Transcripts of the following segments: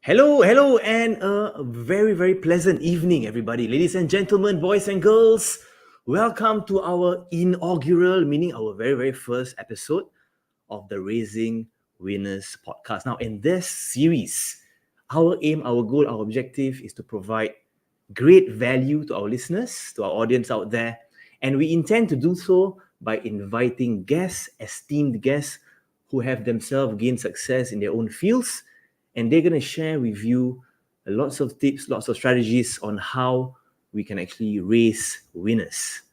Hello, and a very, very pleasant evening, everybody. Ladies and gentlemen, boys and girls, welcome to our inaugural, meaning our very, very first episode of the Raising Winners podcast. Now, in this series, our aim, our goal, our objective is to provide great value to our listeners, to our audience out there, and we intend to do so by inviting guests, esteemed guests, who have themselves gained success in their own fields, and they're going to share with you lots of tips, lots of strategies on how we can actually raise winners.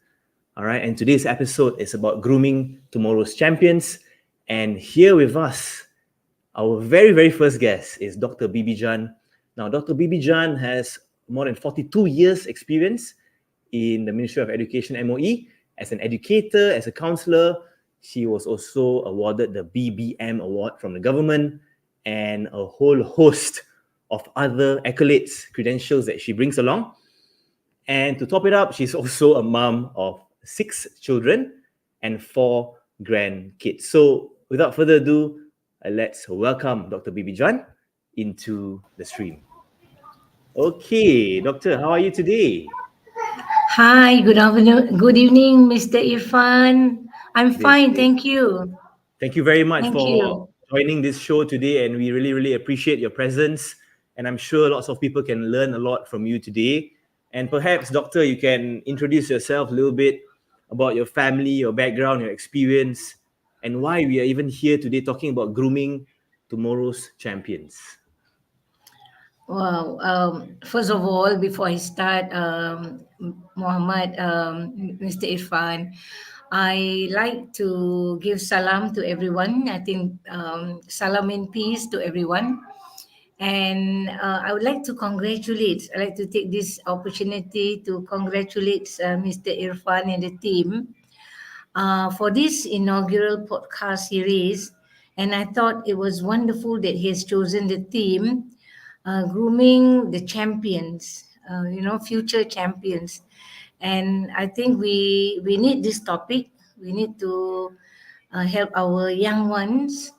All right, and today's episode is about grooming tomorrow's champions. And here with us, our very, very first guest is Dr. Bibi Jan. Now, Dr. Bibi Jan has more than 42 years experience in the Ministry of Education, MOE, as an educator, as a counsellor. She was also awarded the BBM award from the government and a whole host of other accolades, credentials that she brings along. And to top it up, she's also a mom of 6 children and 4 grandkids. So without further ado, let's welcome Dr. Bibi Jan into the stream. Okay, Doctor, how are you today? Hi, good afternoon, good evening, Mr. Irfan. I'm fine, thank you. Thank you very much Thank for you. joining this show today, and we really, really appreciate your presence. And I'm sure lots of people can learn a lot from you today. And perhaps, Doctor, you can introduce yourself a little bit about your family, your background, your experience, and why we are even here today talking about grooming tomorrow's champions. Wow. First of all, before I start, Muhammad, Mr. Irfan, I like to give salam to everyone. I think salam in peace to everyone. And I would like to congratulate, I'd like to take this opportunity to congratulate Mr. Irfan and the team for this inaugural podcast series. And I thought it was wonderful that he has chosen the theme, grooming the champions, future champions. And I think we need this topic. We need to help our young ones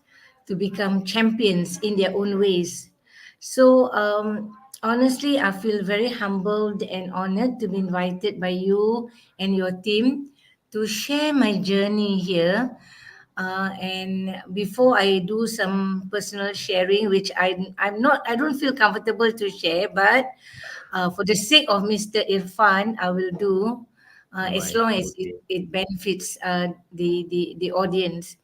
to become champions in their own ways. So, honestly, I feel very humbled and honored to be invited by you and your team to share my journey here. And before I do some personal sharing, which I don't feel comfortable to share, but for the sake of Mr. Irfan, I will do as long as it benefits the audience.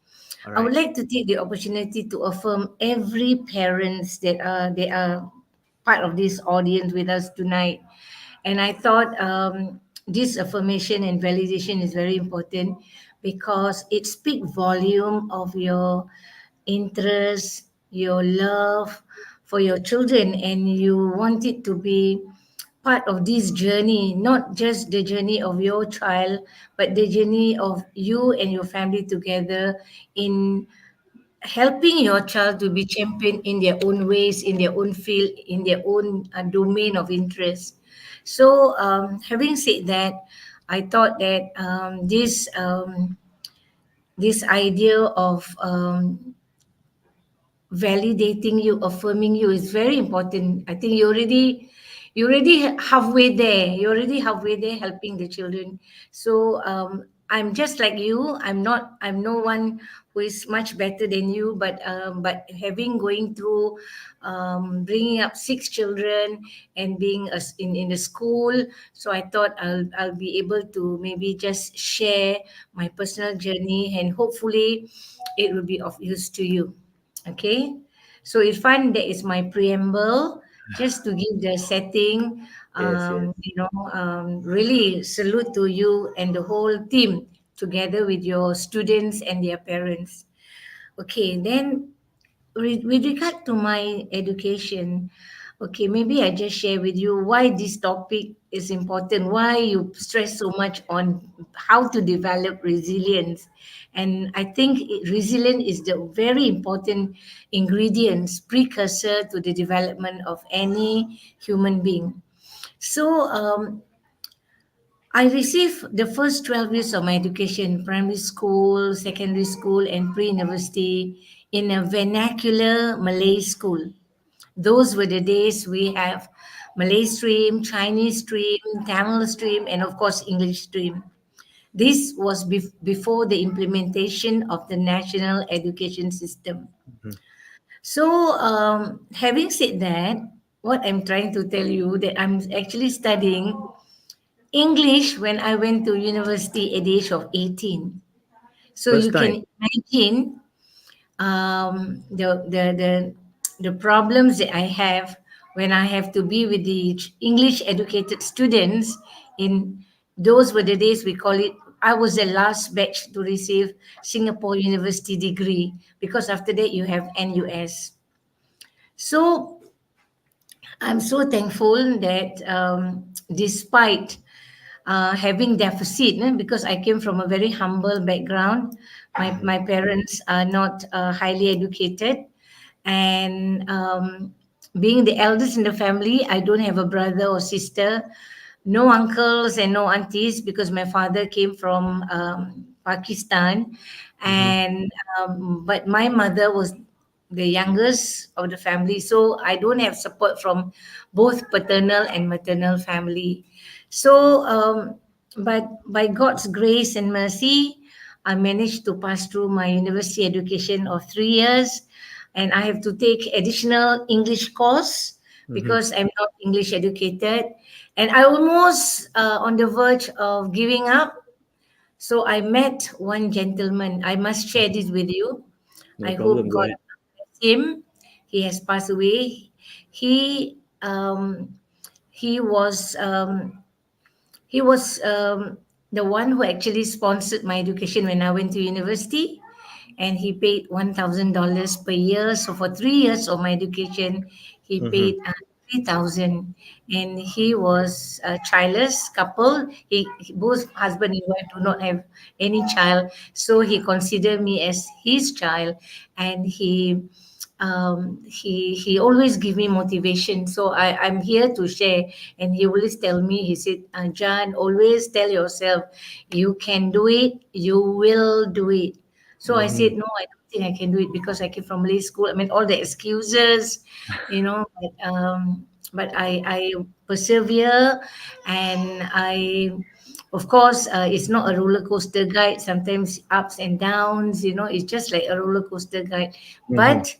All I would right. like to take the opportunity to affirm every parents that they are part of this audience with us tonight. And I thought this affirmation and validation is very important because it speaks volume of your interest, your love for your children, and you want it to be part of this journey, not just the journey of your child, but the journey of you and your family together in helping your child to be champion in their own ways, in their own field, in their own domain of interest. So, having said that, I thought that this idea of validating you, affirming you is very important. I think you're already halfway there. You're already halfway there helping the children. So I'm just like you. I'm no one who is much better than you, but having going through bringing up 6 children and being in the school, so I thought I'll be able to maybe just share my personal journey, and hopefully it will be of use to you. Okay, so Irfan, that is my preamble, just to give the setting. Yes. Really salute to you and the whole team together with your students and their parents. Okay, then with regard to my education, okay, maybe I just share with you why this topic is important, why you stress so much on how to develop resilience. And I think resilience is the very important ingredients, precursor to the development of any human being. So, I received the first 12 years of my education, primary school, secondary school, and pre university, in a vernacular Malay school. those were the days we have Malay stream, Chinese stream, Tamil stream, and of course English stream. This was before the implementation of the national education system. Mhm. So, having said that, what I'm trying to tell you that I'm actually studying English when I went to university at the age of 18. So First you time. can imagine the problems that I have when I have to be with the English educated students. In those were the days we call it. I was the last batch to receive Singapore University degree because after that you have NUS. So I'm so thankful that despite having deficit, because I came from a very humble background. My parents are not highly educated, and being the eldest in the family, I don't have a brother or sister, no uncles and no aunties because my father came from Pakistan, Mhm. and but my mother was the youngest of the family, so I don't have support from both paternal and maternal family. So, but by God's grace and mercy, I managed to pass through my university education of 3 years, and I have to take additional English course Mhm. because I'm not English educated, and I almost on the verge of giving up. So I met one gentleman. I must share this with you. No I hope problem. Go God ahead. bless him. He has passed away. He um, he was um, he was the one who actually sponsored my education when I went to university, and he paid $1,000 per year. So for 3 years of my education, he Mhm. paid 3,000, and he was a childless couple. Both husband and wife do not have any child, so he considered me as his child, and he always give me motivation. So I'm here to share, and he always tell me, he said, Jan, always tell yourself you can do it, you will do it. So I Mhm. said, no, I don't think I can do it because I came from Malay school. I mean, all the excuses, but I persevere, and of course, it's not a roller coaster guide. Sometimes ups and downs, it's just like a roller coaster guide. Mhm. But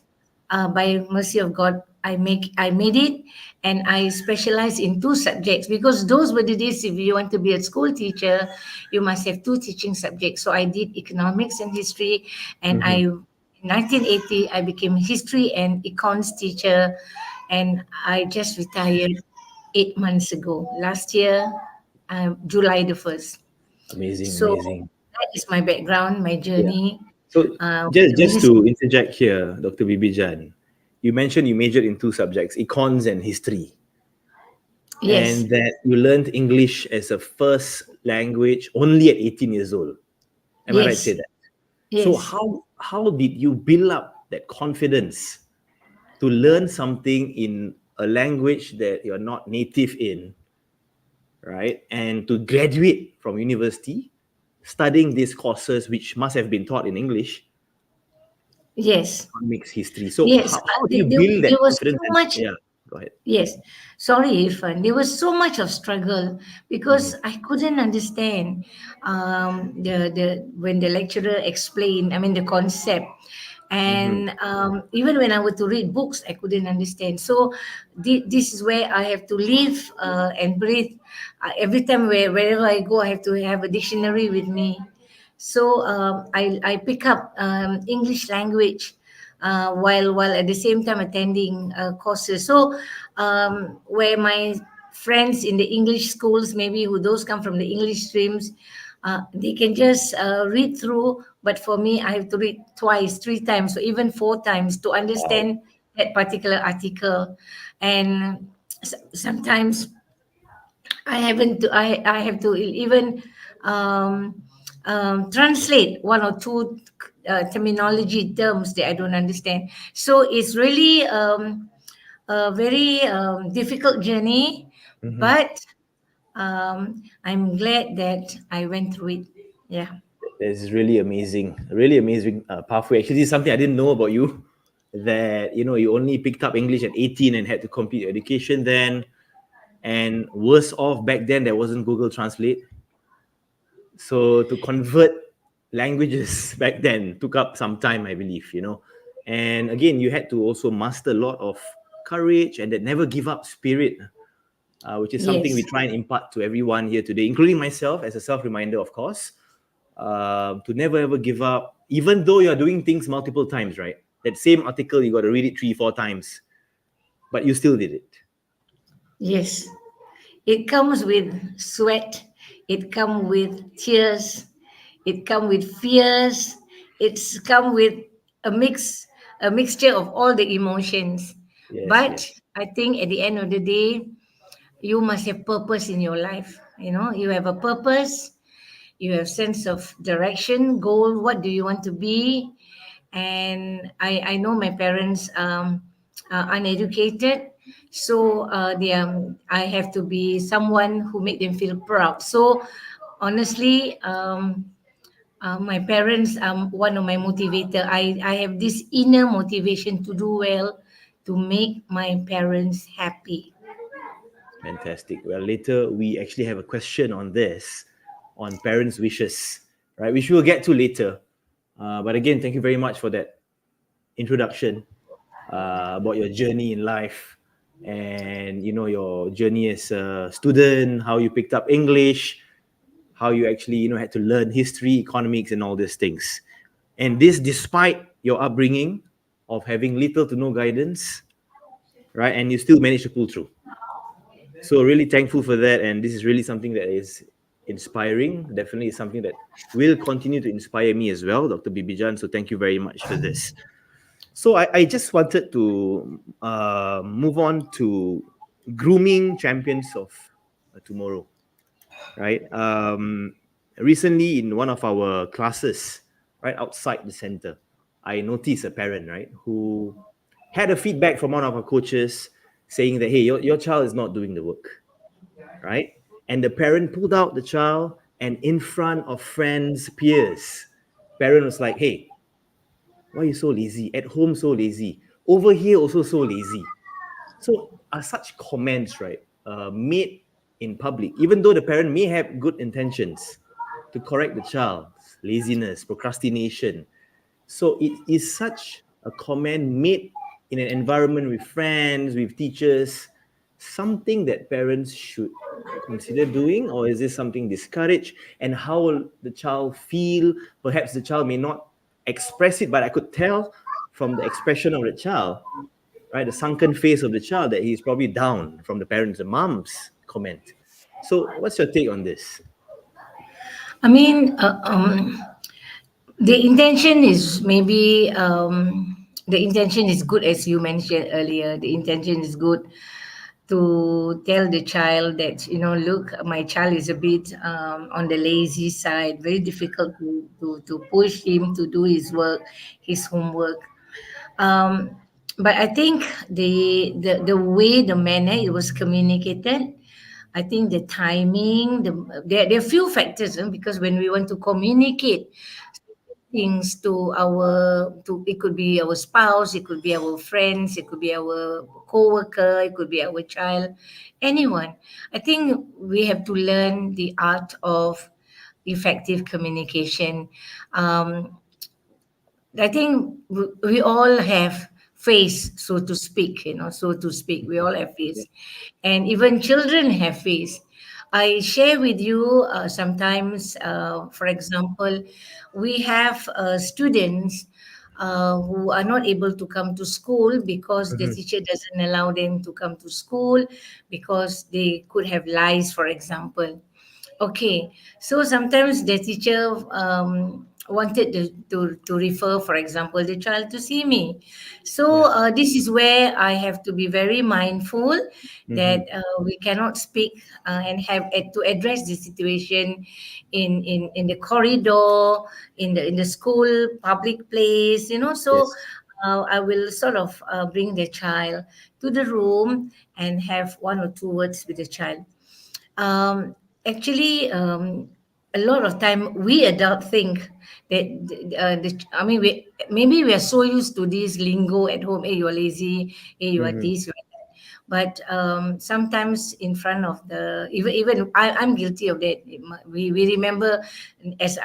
by mercy of God, I made it, and I specialized in two subjects because those were the days if you want to be a school teacher, you must have two teaching subjects. So I did economics and history, and Mhm. in 1980 I became history and econs teacher, and I just retired 8 months ago. Last year, July the 1st. Amazing. So Amazing. that is my background, my Yeah. journey. So The just ministry. to interject here, Dr. Bibi Jan, you mentioned you majored in two subjects, econs and history, Yes, and that you learned English as a first language only at 18 years old. Am I right to say yes, that? So yes. how did you build up that confidence to learn something in a language that you're not native in, right? And to graduate from university, studying these courses which must have been taught in English, Yes, economics, history. So yes. how do you build that There was confidence? so And much. yeah, go ahead. Yes, sorry, Irfan. There was so much of struggle Mm-hmm. because I couldn't understand the when the lecturer explained. I mean the concept, Mm-hmm. and even when I were to read books, I couldn't understand. So this is where I have to live and breathe. Every time wherever I go, I have to have a dictionary with me. So I pick up English language while at the same time attending courses. So where my friends in the English schools, maybe who those come from the English streams, they can just read through. But for me, I have to read twice, three times, or even four times to Wow. understand that particular article. And sometimes I have to even um, translate one or two terminology terms that I don't understand. So it's really a very difficult journey, Mm-hmm. but I'm glad that I went through it. Yeah. That's really amazing, pathway. Actually, this is something I didn't know about you. that you only picked up English at 18 and had to complete your education then. And worse off, back then there wasn't Google Translate, so to convert languages back then took up some time, I believe. And again, you had to also master a lot of courage and that never give up spirit, which is something we Yes. try and impart to everyone here today, including myself, as a self reminder, of course, to never ever give up, even though you're doing things multiple times, right? That same article, you got to read it 3, 4 times, but you still did it. Yes. It comes with sweat, it comes with tears, it comes with fears, it's come with a mixture of all the emotions. Yes, But yes. I think at the end of the day, you must have purpose in your life. You have a purpose, you have sense of direction, goal, what do you want to be? And I know my parents are uneducated, so I have to be someone who make them feel proud. So honestly, my parents are one of my motivator. I have this inner motivation to do well, to make my parents happy. Fantastic. Well, later we actually have a question on this, on parents' wishes, right? Which we'll get to later. But again, thank you very much for that introduction, about your journey in life, and your journey as a student, how you picked up English, how you actually had to learn history, economics, and all these things. And this despite your upbringing of having little to no guidance, right? And you still managed to pull through. So really thankful for that, and this is really something that is inspiring. Definitely something that will continue to inspire me as well, Dr. Bibi Jan. So thank you very much for this. So I just wanted to move on to grooming champions of tomorrow, right? Recently in one of our classes, right outside the center, I noticed a parent, right, who had a feedback from one of our coaches saying that, hey, your child is not doing the work, right? And the parent pulled out the child, and in front of friends, peers, parent was like, hey, why are you so lazy? At home, so lazy. Over here, also so lazy. So are such comments, right, made in public, even though the parent may have good intentions to correct the child's laziness, procrastination. So it is such a comment made in an environment with friends, with teachers, something that parents should consider doing, or is this something discouraged? And how will the child feel? Perhaps the child may not express it, but I could tell from the expression of the child, right, the sunken face of the child, that he's probably down from the parents, the mom's comment. So, what's your take on this? I mean, the intention is maybe the intention is good, as you mentioned earlier. The intention is good to tell the child that, look, my child is a bit on the lazy side, very difficult to push him to do his work, his homework. um, but I think the way, the manner it was communicated, I think the timing, there are few factors, because when we want to communicate things to it could be our spouse, it could be our friends, it could be our co-worker, it could be our child, anyone. I think we have to learn the art of effective communication. um, I think we all have face, so to speak, so to speak. We all have face. And even children have face. I share with you sometimes, for example, we have students who are not able to come to school because the Mhm. teacher doesn't allow them to come to school because they could have lice, for example. Okay, so sometimes the teacher wanted to refer, for example, the child to see me. So Yes. this is where I have to be very mindful that Hmm. we cannot speak and have to address the situation in the corridor, in the school, public place, So Yes. I will sort of bring the child to the room and have one or two words with the child. um, Actually, a lot of time we adult think that I mean, maybe we are so used to this lingo at home. Hey, you are lazy. Hey, you are Mm-hmm. this. You are that. But sometimes in front of the even I'm guilty of that. We remember as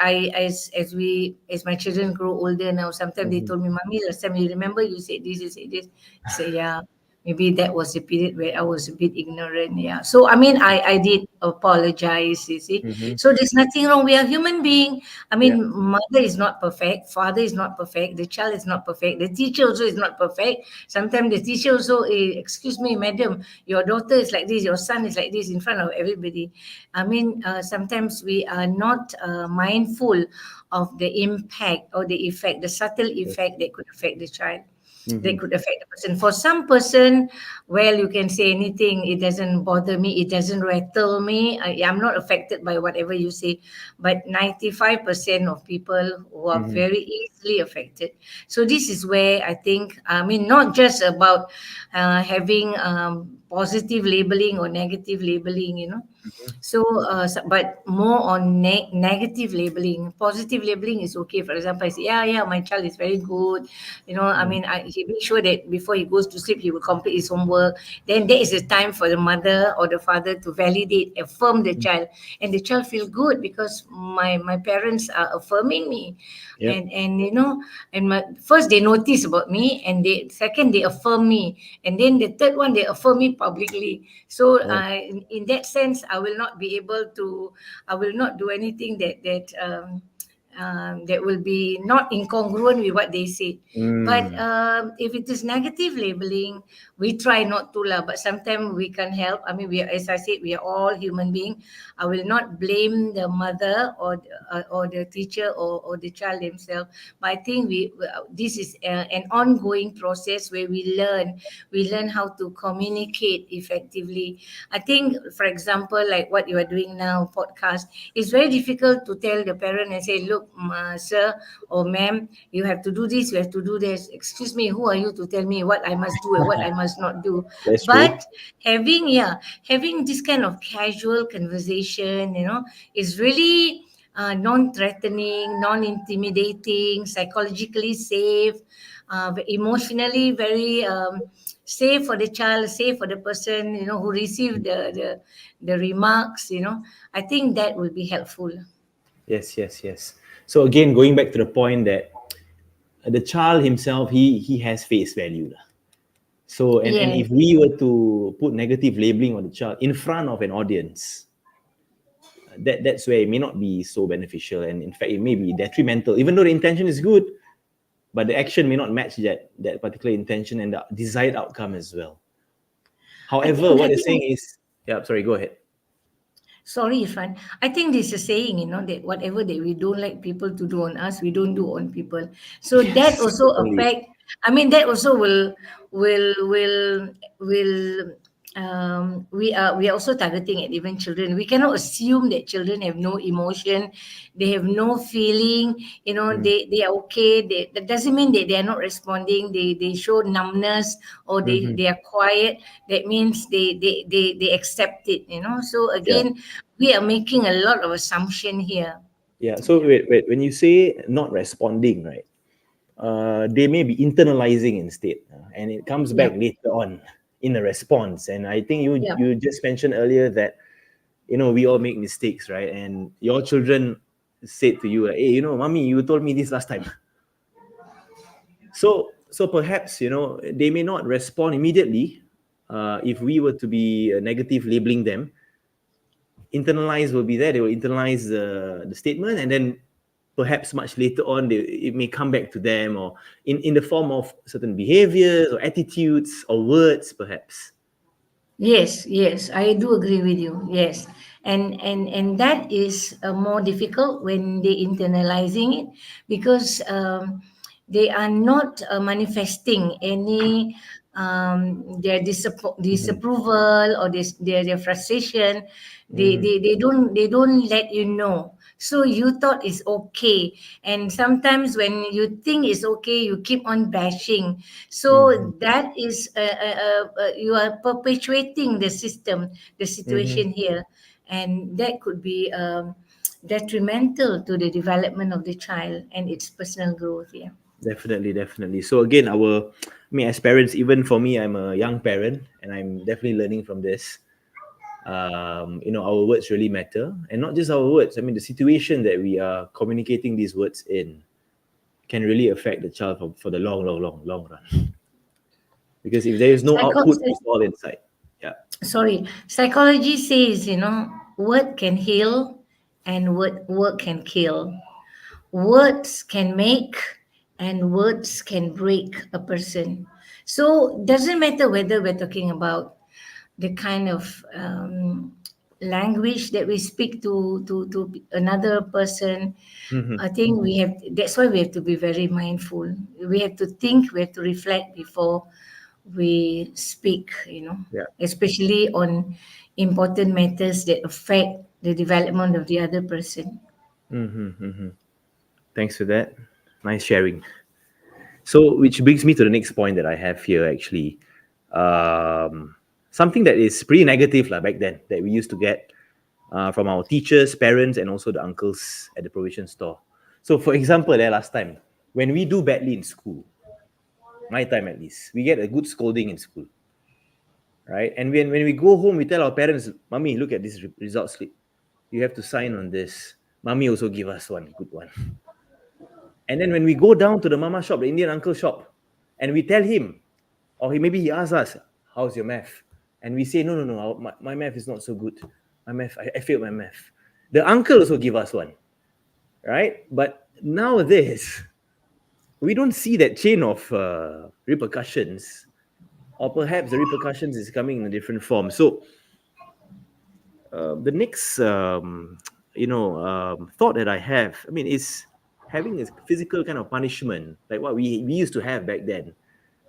my children grow older now. Sometimes they Mm-hmm. told me, "Mommy, last time you remember you said this, you said this." I say, "Yeah." Maybe that was a period where I was a bit ignorant. Yeah. So I mean, I did apologize. You see, Mm-hmm. so there's nothing wrong. We are human being. I Yeah. mean, mother is not perfect, father is not perfect, the child is not perfect, the teacher also is not perfect. Sometimes the teacher also, excuse me, madam, your daughter is like this, your son is like this in front of everybody. I mean, sometimes we are not mindful of the impact or the effect, the subtle Yes. effect that could affect the child, Mm-hmm. that could affect the person. For some person, well, you can say anything, it doesn't bother me, it doesn't rattle me. I'm not affected by whatever you say. But 95% of people who are Mm-hmm. very easily affected. So this is where I think, I mean, not just about having positive labeling or negative labeling, you know. So, but more on negative labeling. Positive labeling is okay. For example, I say, yeah, yeah, my child is very good. You know, I Mm-hmm. mean, he make sure that before he goes to sleep, he will complete his homework. Then there is a time for the mother or the father to validate, affirm the child, and the child feel good because my parents are affirming me, Yep. and you know, and first they notice about me, and they second they affirm me, and then the third one they affirm me publicly. So Oh. in that sense, I will not be able to, I will not do anything that will be not incongruent with what they say. But Mm. if it is negative labeling, we try not to lah. But sometimes we can help. I mean, as I said, we are all human beings. I will not blame the mother or the teacher or the child themselves. But I think this is an ongoing process where we learn how to communicate effectively. I think, for example, like what you are doing now, podcast, it's very difficult to tell the parent and say, look, sir or ma'am, you have to do this, you have to do this. Excuse me, who are you to tell me what I must do and what I must not do? That's true. But having this kind of casual conversation, you know, is really non-threatening, non-intimidating, psychologically safe, emotionally very safe for the child, safe for the person, you know, who received the remarks, you know. I think that will be helpful. Yes, yes, yes. So again, going back to the point that the child himself, he has face value lah. So and Yes. if we were to put negative labeling on the child in front of an audience, that's where it may not be so beneficial, and in fact it may be detrimental, even though the intention is good, but the action may not match that particular intention and the desired outcome as well. I However, think what I they're think saying is, yeah, sorry, go ahead. Sorry, Irfan. I think there's a saying, you know, that whatever that we don't like people to do on us, we don't do on people. So that Yes, also certainly. affect. I mean, that also will. We are also targeting at even children. We cannot assume that children have no emotion, they have no feeling. You know, Mm. they are okay. That doesn't mean that they are not responding. They show numbness or Mm-hmm. they are quiet. That means they accept it. You know. So Yeah. again, we are making a lot of assumption here. Yeah. So Yeah. wait, when you say not responding, right? They may be internalizing instead, and it comes back Yeah. later on in a response. And I think you Yeah. you just mentioned earlier that we all make mistakes, right? And your children said to you, like, hey, mommy, you told me this last time. So perhaps they may not respond immediately. If we were to be negative labeling them, internalize will be there. They will internalize the statement, and then perhaps much later on, it may come back to them, or in the form of certain behaviors or attitudes or words, perhaps. Yes, yes, I do agree with you. Yes, and that is more difficult when they internalizing it because they are not manifesting any their Mhm. disapproval or their frustration. Mhm. They don't let you know. So you thought it's okay, and sometimes when you think it's okay, you keep on bashing. Mhm. So that is you are perpetuating the system, the Mhm. situation here, and that could be. detrimental to the development of the child and its personal growth. Yeah. Definitely, definitely. So again, I mean, as parents, even for me, I'm a young parent, and I'm definitely learning from this. Our words really matter, and not just our words. I mean, the situation that we are communicating these words in can really affect the child for the long, long, long, long run. Because if there is no Psycho- output, it's all inside. Yeah. Psychology says, word can heal and word can kill. Words can make and words can break a person. So doesn't matter whether we're talking about the kind of language that we speak to another person. Hmm. I think that's why we have to be very mindful. We have to think, we have to reflect before we speak, Yeah. especially on important matters that affect the development of the other person. Hmm. Hmm. Thanks for that. Nice sharing. So, which brings me to the next point that I have here actually. Something that is pretty negative lah back then that we used to get from our teachers, parents, and also the uncles at the provision store. So, for example, last time when we do badly in school, my time at least, we get a good scolding in school, right? And when we go home, we tell our parents, "Mommy, look at this result slip. You have to sign on this." Mommy also give us one good one. And then when we go down to the mama shop, the Indian uncle shop, and we tell him, or maybe he asks us, "How's your math?" And we say, "No, no, no, my math is not so good. My math, I failed my math." The uncle also give us one, right? But nowadays, we don't see that chain of repercussions, or perhaps the repercussions is coming in a different form. So the next, thought that I have, I mean, is having a physical kind of punishment, like what we used to have back then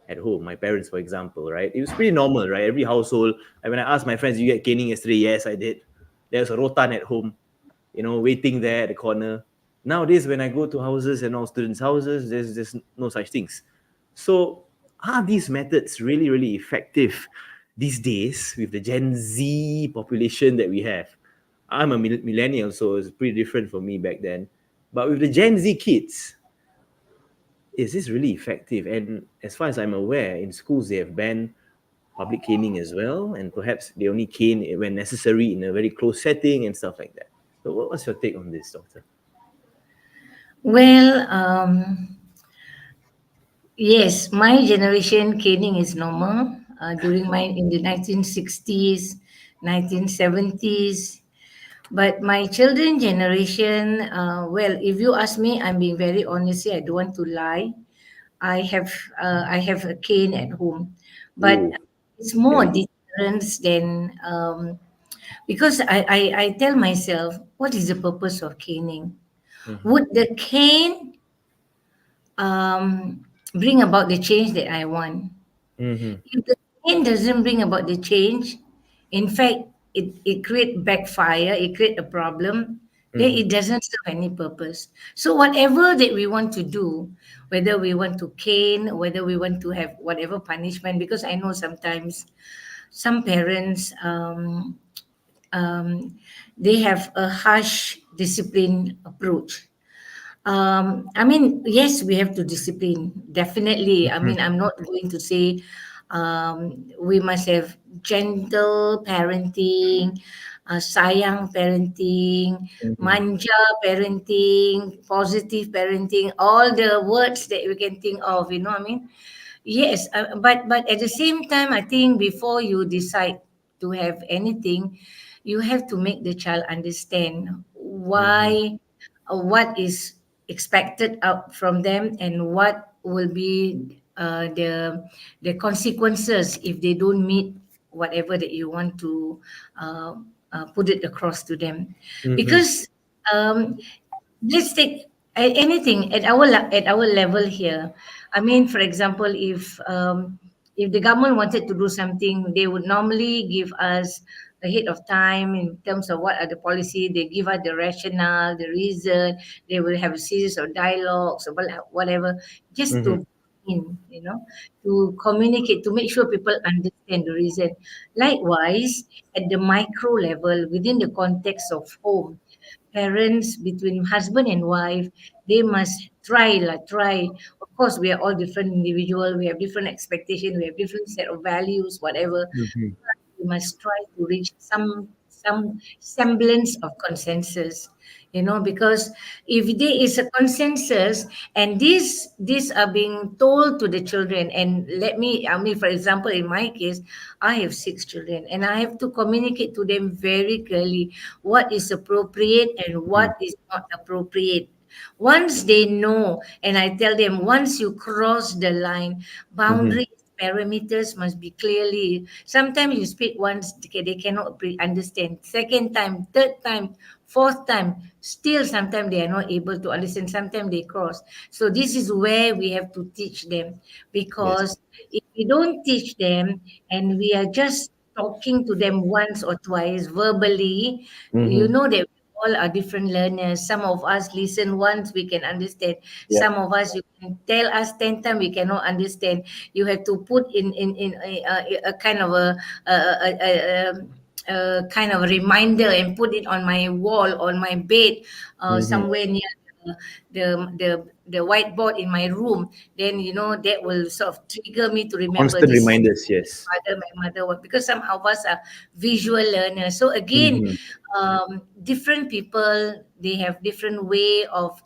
at home. My parents, for example, right? It was pretty normal, right? Every household. And when I asked my friends, "You get caning yesterday?" Yes, I did. There's a rotan at home, waiting there at the corner. Nowadays, when I go to houses and all students' houses, there's no such things. So, are these methods really, really effective these days with the Gen Z population that we have? I'm a millennial, so it's pretty different for me back then. But with the Gen Z kids, is this really effective? And as far as I'm aware, in schools they have banned public caning as well, and perhaps they only cane when necessary in a very close setting and stuff like that. So, what's your take on this, Doctor? Well, yes, my generation caning is normal. During my in the 1960s, 1970s, but my children generation, well, if you ask me, I'm being very honest here. I don't want to lie. I have a cane at home, but Oh, it's more scary. deterrence than because I tell myself, what is the purpose of caning? Mm-hmm. Would the cane bring about the change that I want? Mm-hmm. If the cane doesn't bring about the change, in fact, it create backfire, it create a problem, then Mm-hmm. it doesn't serve any purpose. So whatever that we want to do, whether we want to cane, whether we want to have whatever punishment, because I know sometimes some parents um, they have a harsh discipline approach. I mean, yes, we have to discipline, definitely. I mean, Mm-hmm. I'm not going to say we must have gentle parenting, sayang parenting, Mm-hmm. manja parenting, positive parenting, all the words that we can think of, I mean. Yes, but at the same time, I think before you decide to have anything, you have to make the child understand Mm-hmm. why, what is expected out from them, and what will be the consequences if they don't meet whatever that you want to uh, put it across to them, Mm-hmm. because um, let's take anything at our level here. I mean, for example, if the government wanted to do something, they would normally give us ahead of time in terms of what are the policy. They give us the rationale, the reason. They will have a series of dialogues or whatever, just Mm-hmm. to in, to communicate, to make sure people understand the reason. Likewise, at the micro level, within the context of home, parents between husband and wife, they must try. Of course, we are all different individual. We have different expectation. We have different set of values, whatever. Mhm. We must try to reach some semblance of consensus, because if there is a consensus and these are being told to the children, and I mean, for example, in my case, I have 6 children and I have to communicate to them very clearly what is appropriate and what is not appropriate. Once they know, and I tell them, once you cross the line, Mhm. boundaries, parameters must be clearly. Sometimes you speak once, they cannot understand. Second time, third time, fourth time, still sometimes they are not able to understand. Sometimes they cross. So this is where we have to teach them, Yes. because if we don't teach them and we are just talking to them once or twice verbally, Mhm. that we all are different learners. Some of us listen once, we can understand. Yeah. Some of us, you can tell us 10 times, we cannot understand. You have to put in a kind of a kind of a reminder and put it on my wall, on my bed, Mhm. somewhere near the whiteboard in my room. Then that will sort of trigger me to remember Constant this. reminders. Yes. My mother was, because some of us are visual learners. So again, Mhm. different people, they have different way of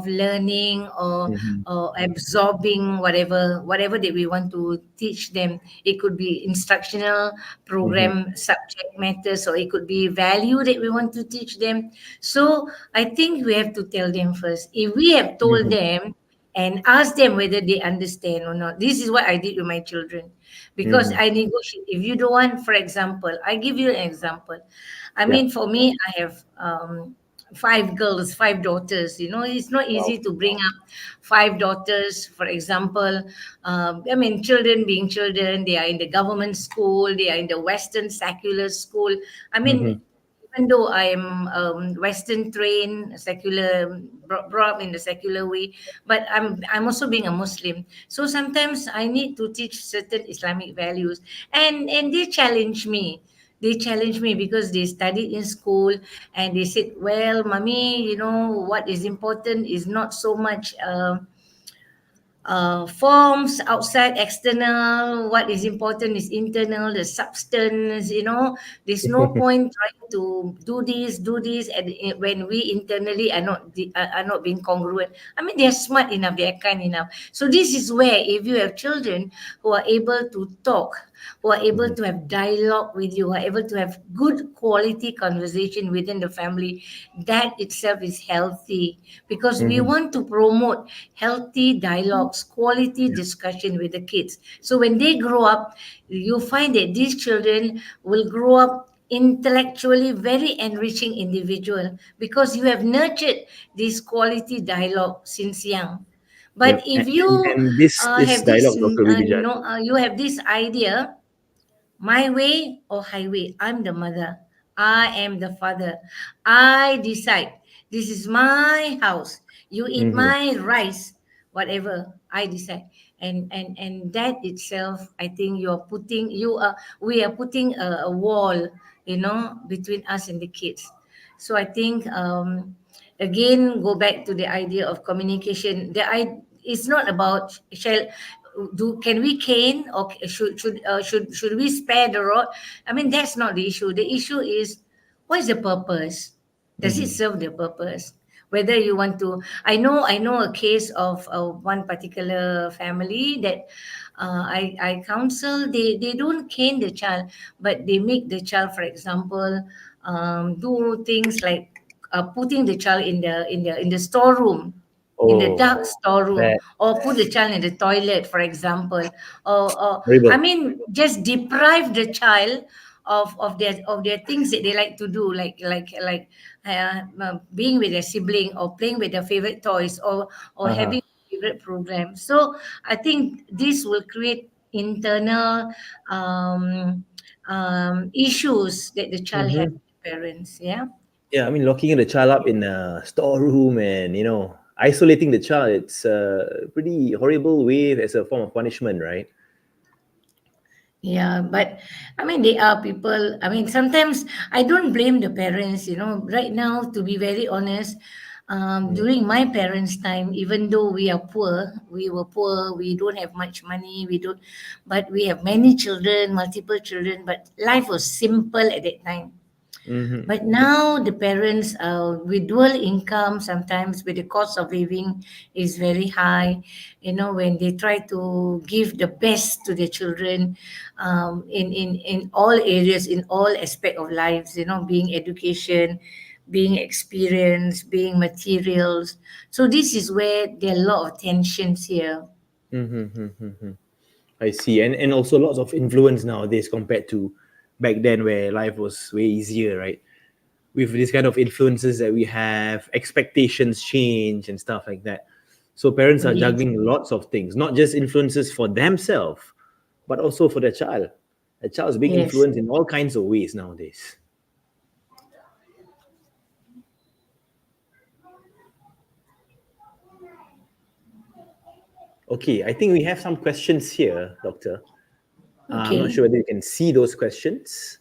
learning, Mhm. or absorbing whatever that we want to teach them. It could be instructional Mhm. program subject matters, or it could be value that we want to teach them. So I think we have to tell them first. If we have told Mhm. them and ask them whether they understand or not. This is what I did with my children, because Mhm. I negotiate. If you don't want, for example, I give you an example. I Yeah. mean, for me, I have 5 girls, 5 daughters. It's not Wow. easy to bring up 5 daughters, for example. I mean, children being children, they are in the government school, they are in the Western secular school. I mean, Mhm. even though I am Western trained, secular, brought up in the secular way, but I'm also being a Muslim. So sometimes I need to teach certain Islamic values, and they challenge me. They challenge me because they studied in school, and they said, "Well, mommy, what is important is not so much." Forms, outside, external. What is important is internal, the substance. There's no point trying to do this, and when we internally are not being congruent. I mean, they're smart enough, they're kind enough. So this is where, if you have children who are able to talk, who are able Mhm. to have dialogue with you, who are able to have good quality conversation within the family, that itself is healthy, because we Mhm. want to promote healthy dialogues, quality Yeah. discussion with the kids. So when they grow up, you find that these children will grow up intellectually very enriching individual, because you have nurtured this quality dialogue since young. But Yep. if And, you and, and this have this dialogue, Dr. Bibi Jan. you have this idea, my way or highway. I'm the mother. I am the father. I decide. This is my house. You eat Mhm. my rice, whatever I decide. And that itself, I think we are putting a wall, between us and the kids. So I think, again, go back to the idea of communication. It's not about shall do can we cane, or should we spare the rod? I mean, that's not the issue. The issue is, what is the purpose? Does it Mhm. serve the purpose? Whether you want to, I know a case of one particular family that I counsel. They don't cane the child, but they make the child, for example, do things like putting the child in the storeroom, in the Oh, dark storeroom, bad. or put the child in the toilet, for example, or I Horrible. mean, just deprive the child of their things that they like to do, like being with their sibling, or playing with their favorite toys, or Uh-huh. having favorite program. So I think this will create internal issues that the child have Mhm. with parents. Yeah. Yeah, I mean, locking the child up in a storeroom, and isolating the child, it's a pretty horrible way as a form of punishment, right? Yeah, but I mean, they are people. I mean, sometimes I don't blame the parents, right now, to be very honest. Mm. During my parents' time, even though we were poor, we don't have much money, but we have many children, multiple children, but life was simple at that time. Mm-hmm. But now the parents with dual income, sometimes with the cost of living is very high. When they try to give the best to their children, in all areas, in all aspect of lives, being education, being experience, being materials. So this is where there are a lot of tensions here. Mm-hmm. Mm-hmm. I see. And also lots of influence nowadays compared to back then where life was way easier, right? With this kind of influences that we have, expectations change and stuff like that. So parents are Yes, juggling lots of things, not just influences for themselves, but also for the child. The child is being yes. influenced in all kinds of ways nowadays. Okay, I think we have some questions here, Doctor. I'm not Okay. sure whether you can see those questions.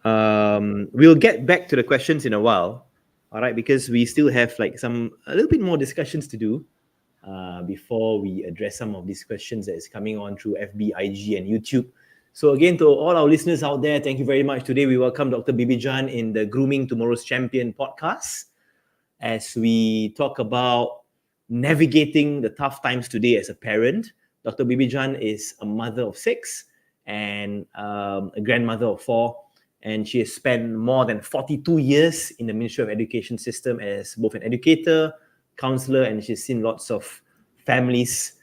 We'll get back to the questions in a while, all right, because we still have like a little bit more discussions to do before we address some of these questions that is coming on through FB, IG, and YouTube. So again, to all our listeners out there, thank you very much. Today we welcome Dr. Bibi Jan in the Grooming Tomorrow's Champion podcast as we talk about navigating the tough times today as a parent. Dr. Bibi Jan is a mother of six and a grandmother of four, and she has spent more than 42 years in the Ministry of Education system as both an educator, counselor, and she's seen lots of families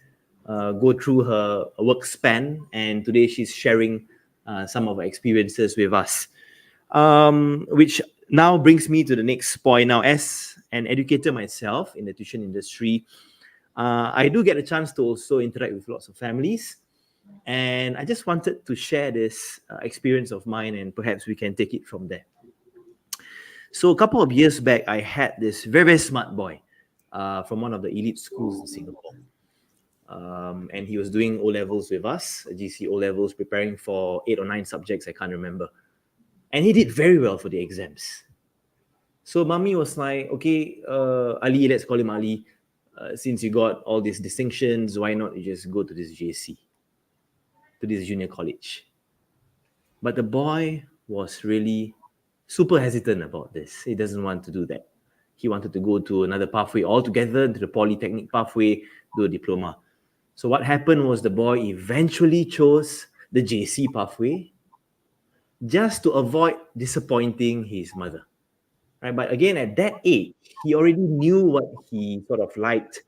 go through her work span. And today she's sharing some of her experiences with us, which now brings me to the next point. Now, as an educator myself in the tuition industry, I do get a chance to also interact with lots of families. And I just wanted to share this experience of mine, and perhaps we can take it from there. So, a couple of years back, I had this very, very smart boy from one of the elite schools in Singapore. And he was doing O levels with us, GC O levels, preparing for 8 or 9 subjects, I can't remember. And he did very well for the exams. So mommy was like, okay, Ali, let's call him Ali. Since you got all these distinctions, why not you just go to this JC, to this junior college? But the boy was really super hesitant about this. He doesn't want to do that. He wanted to go to another pathway altogether, to the polytechnic pathway, do a diploma. So what happened was the boy eventually chose the JC pathway just to avoid disappointing his mother. Right? But again, at that age, he already knew what he sort of liked,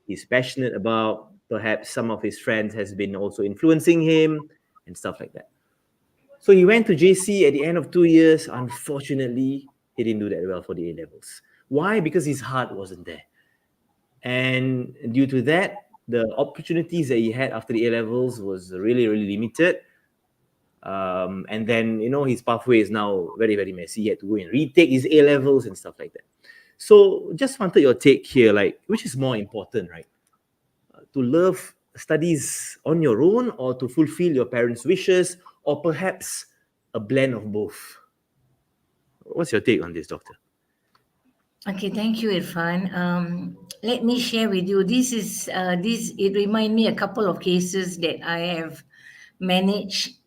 he's passionate about. Perhaps some of his friends has been also influencing him and stuff like that. So he went to JC at the end of 2 years. Unfortunately, he didn't do that well for the A levels. Why? Because his heart wasn't there. And due to that, the opportunities that he had after the A levels was really, really limited. And then, his pathway is now very, very messy. He had to go and retake his A levels and stuff like that. So just wanted your take here, like, which is more important, right? To love studies on your own, or to fulfill your parents' wishes, or perhaps a blend of both? What's your take on this, Doctor? Okay, thank you, Irfan. Let me share with you. It remind me a couple of cases that I have managed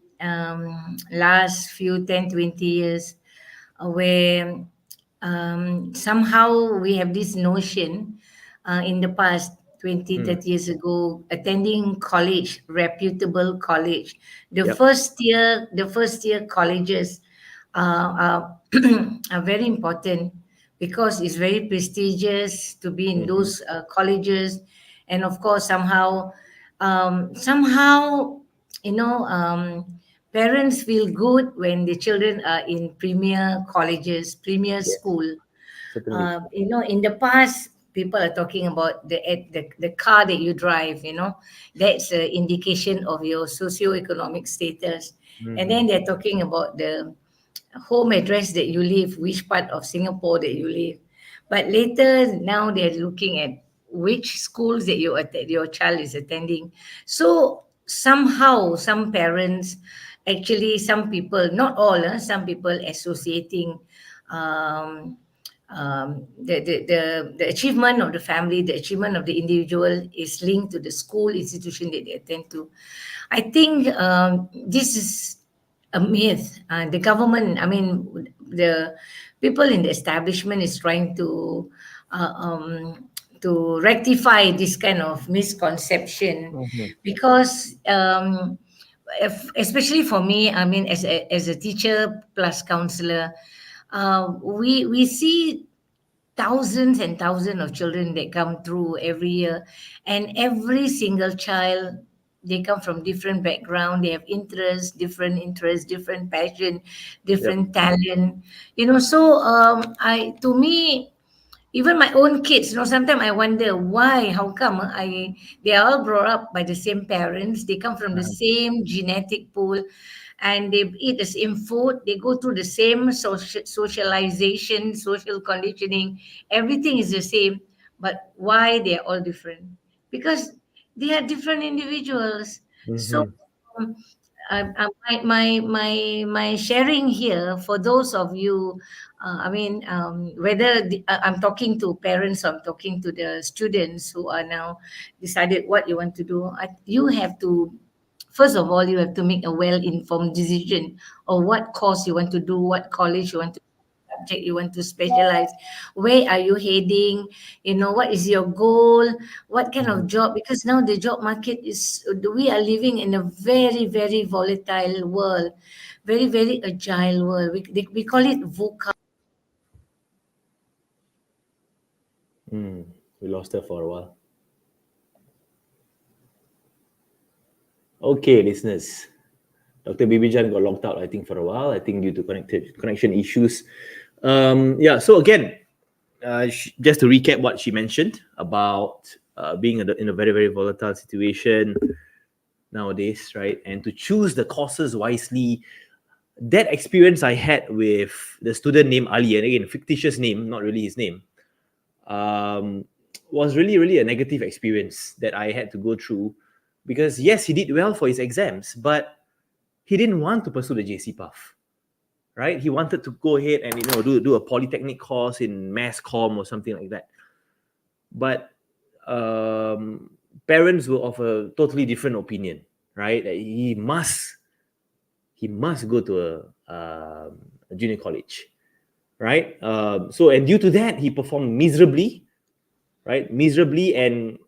last few 10, 20 years, where somehow we have this notion in the past 20, Mm, 30 years ago, attending college, reputable college. The yep. first year, the first year colleges are, are very important because it's very prestigious to be in Mm-hmm. those colleges. And of course, somehow, you know, um, parents feel good when the children are in premier colleges, premier Yes, school. certainly. In the past, people are talking about the car that you drive. That's an indication of your socioeconomic status. And Mm-hmm. then they're talking about the home address that you live, which part of Singapore that you live. But later, now they're looking at which schools that your child is attending. So somehow, some parents, actually, some people, not all, some people associating um, the achievement of the family, the achievement of the individual is linked to the school institution that they attend to. I think this is a myth. The government, I mean, the people in the establishment is trying uh, um, to rectify this kind of misconception, Mhm. because especially for me, I mean, as a teacher plus counselor, we see thousands and thousands of children that come through every year, and every single child, they come from different background, they have interests, different passion, Yep. different talent, so I to me, even my own kids, sometimes I wonder why, how come, they are all brought up by the same parents, they come from the Uh-huh. same genetic pool, and they eat the same food, they go through the same socialization, social conditioning, everything is the same, but why they are all different? Because they are different individuals. So Mhm. um, my sharing here for those of you, I mean, whether I'm talking to parents or I'm talking to the students who are now decided what you want to do, you have to, first of all, you have to make a well-informed decision of what course you want to do, what college you want to, subject you want to specialize, where are you heading, what is your goal, what kind of Mhm. job, because now the job market is, we are living in a very, very volatile world, very, very agile world. We call it VUCA. Mm. We lost her for a while. Okay, listeners. Dr. Bibi Jan got locked out, I think, for a while. I think due to connection issues. Yeah. So again, just to recap what she mentioned about being in a very very volatile situation nowadays, right? And to choose the courses wisely. That experience I had with the student named Ali, and again, fictitious name, not really his name, um, was really, really a negative experience that I had to go through because, yes, he did well for his exams, but he didn't want to pursue the JC path, right? He wanted to go ahead and, do a polytechnic course in mass comm or something like that. But um, parents were of a totally different opinion, right? That he must go to a junior college, right? So, and due to that, he performed miserably, right? Miserably, and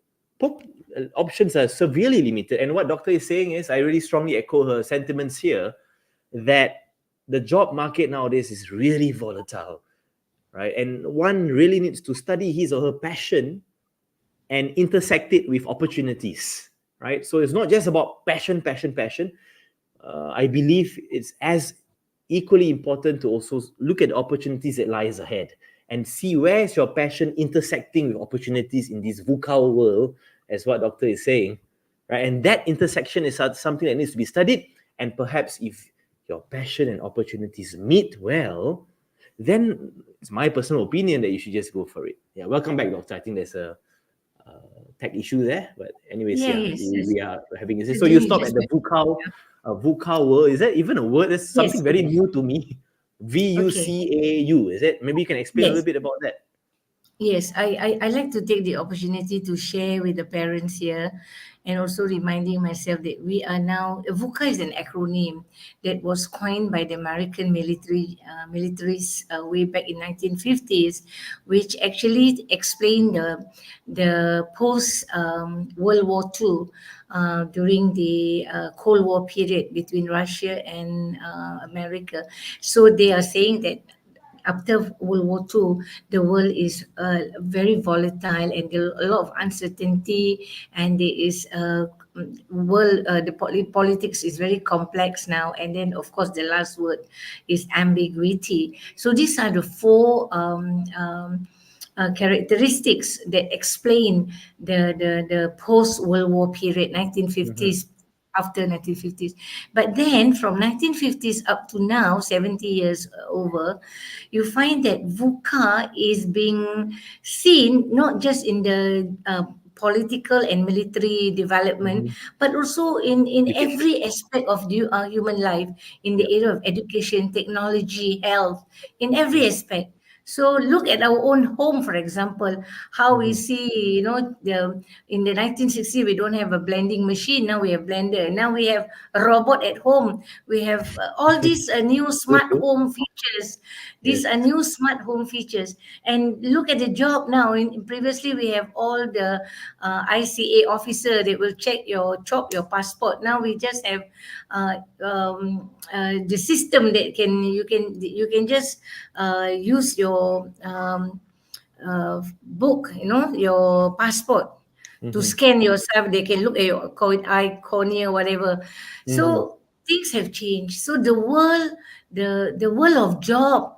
options are severely limited. And what doctor is saying is, I really strongly echo her sentiments here, that the job market nowadays is really volatile, right? And one really needs to study his or her passion and intersect it with opportunities, right? So it's not just about passion, passion, passion. I believe it's as equally important to also look at the opportunities that lies ahead and see where is your passion intersecting with opportunities in this VUCA world, as what doctor is saying, right? And that intersection is something that needs to be studied. And perhaps if your passion and opportunities meet well, then it's my personal opinion that you should just go for it. Yeah, welcome back, doctor. I think there's a tech issue there. But anyways, Yeah, yeah, yes, we, yes. we are having this. So you Continue, stop at just the VUCA world. Is that even a word? That's yes, something very new to me. okay, VUCAU. Is it? Maybe you can explain a yes. little bit about that. Yes, I like to take the opportunity to share with the parents here, and also reminding myself that we are now, VUCA is an acronym that was coined by the American militaries way back in 1950s, which actually explained the post World War II, during the Cold War period between Russia and America. So they are saying that after World War II, the world is very volatile, and there are a lot of uncertainty, and there is world the politics is very complex now, and then of course the last word is ambiguity. So these are the four characteristics that explain the post World War period, Mm-hmm. 1950s after 1950s. But then from 1950s up to now, 70 years over, you find that VUCA is being seen not just in the political and military development, Mm-hmm. but also in Education. every aspect of human life, in the Yeah. area of education, technology, health, in every Mm-hmm. aspect. So look at our own home, for example, how we Mm-hmm. see, in the 1960s, we don't have a blending machine. Now we have blender. Now we have a robot at home. We have all these new True, smart true. home features. These Yes. are new smart home features. And look at the job now. Previously, we have all the ICA officer that will chop your passport. Now we just have the system that you can just use your book, your passport, to Mm-hmm. scan yourself. They can look at your eye, cornea, whatever. Mm-hmm. So things have changed. So the world of job,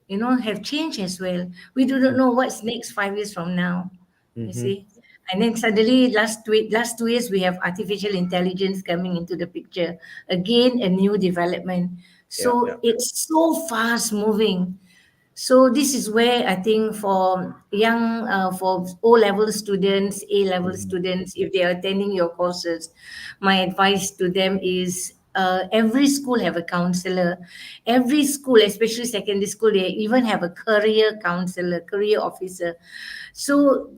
have changed as well. We do not know what's next 5 years from now. You Mm-hmm. see, and then suddenly last 2 years we have artificial intelligence coming into the picture. Again, a new development. Yeah, yeah. So it's so fast moving. So this is where I think for O level students, A level Mm-hmm. students, if they are attending your courses, my advice to them is every school have a counselor. Every school, especially secondary school, they even have a career counselor, career officer. So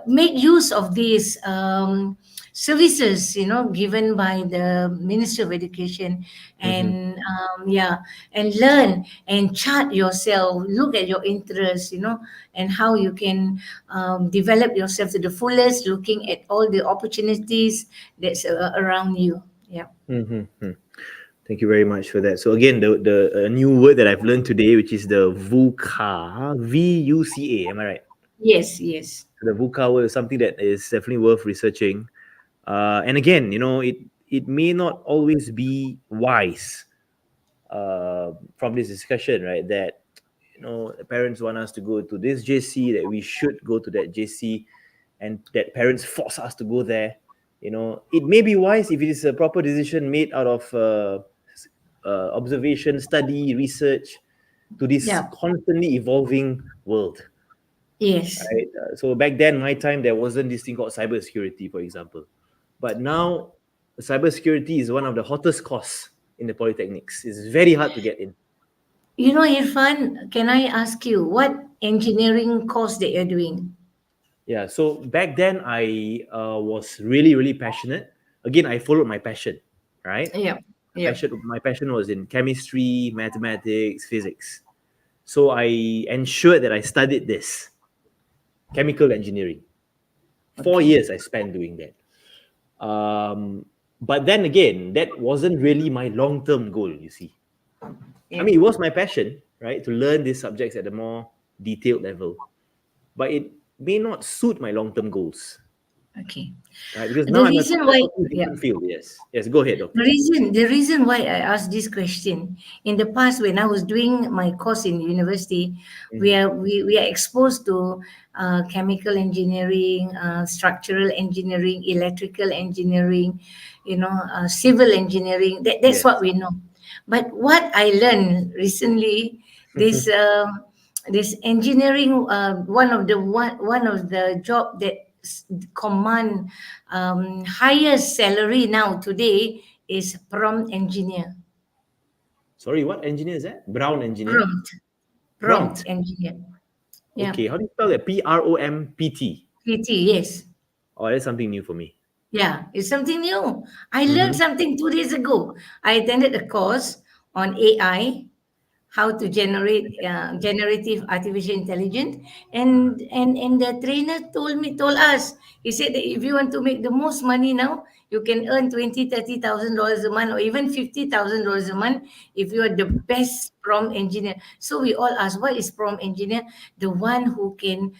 make use of these services, given by the Ministry of Education, Mm-hmm. and learn and chart yourself. Look at your interests, and how you can develop yourself to the fullest, looking at all the opportunities that's around you. Yeah. Mm-hmm. Thank you very much for that. So again, the new word that I've learned today, which is the VUCA, VUCA. Am I right? Yes. Yes. The VUCA word is something that is definitely worth researching. And again, it may not always be wise from this discussion, right? That parents want us to go to this JC, that we should go to that JC, and that parents force us to go there. It may be wise if it is a proper decision made out of observation, study, research to this Yeah. constantly evolving world. Yes. Right? So back then, my time, there wasn't this thing called cybersecurity, for example. But now, cybersecurity is one of the hottest courses in the polytechnics. It's very hard to get in. Irfan, can I ask you what engineering course that you're doing? Yeah. So back then, I was really, really passionate. Again, I followed my passion. Right. Yeah. Yeah. My passion was in chemistry, mathematics, physics. So I ensured that I studied this chemical engineering. 4 years Okay. I spent doing that. But then again, that wasn't really my long term goal, you see. I Yeah. mean, it was my passion, right, to learn these subjects at a more detailed level, but it may not suit my long term goals, Okay. right? Because now The I'm at reason a why, totally yeah, different field. Yes. Yes. Go ahead, the doctor. reason why I asked this question, in the past when I was doing my course in university, we Mm-hmm. are we, we are exposed to chemical engineering, structural engineering, electrical engineering, civil engineering. That's Yes. what we know. But what I learned recently, this this engineering, one of the job that command highest salary now today is prompt engineer. Sorry, what engineer is that? Brown engineer? Prompt prompt Prompt. engineer. Yeah. Okay. How do you spell that? PROMPT. PT, yes. Oh, that's something new for me. Yeah, it's something new. I learned Mm-hmm. something 2 days ago. I attended a course on AI, how to generate generative artificial intelligence, and the trainer told us, he said that if you want to make the most money now, you can earn 20, 30,000 dollars a month, or even $50,000 a month, if you are the best prompt engineer. So we all ask, what is prompt engineer? The one who can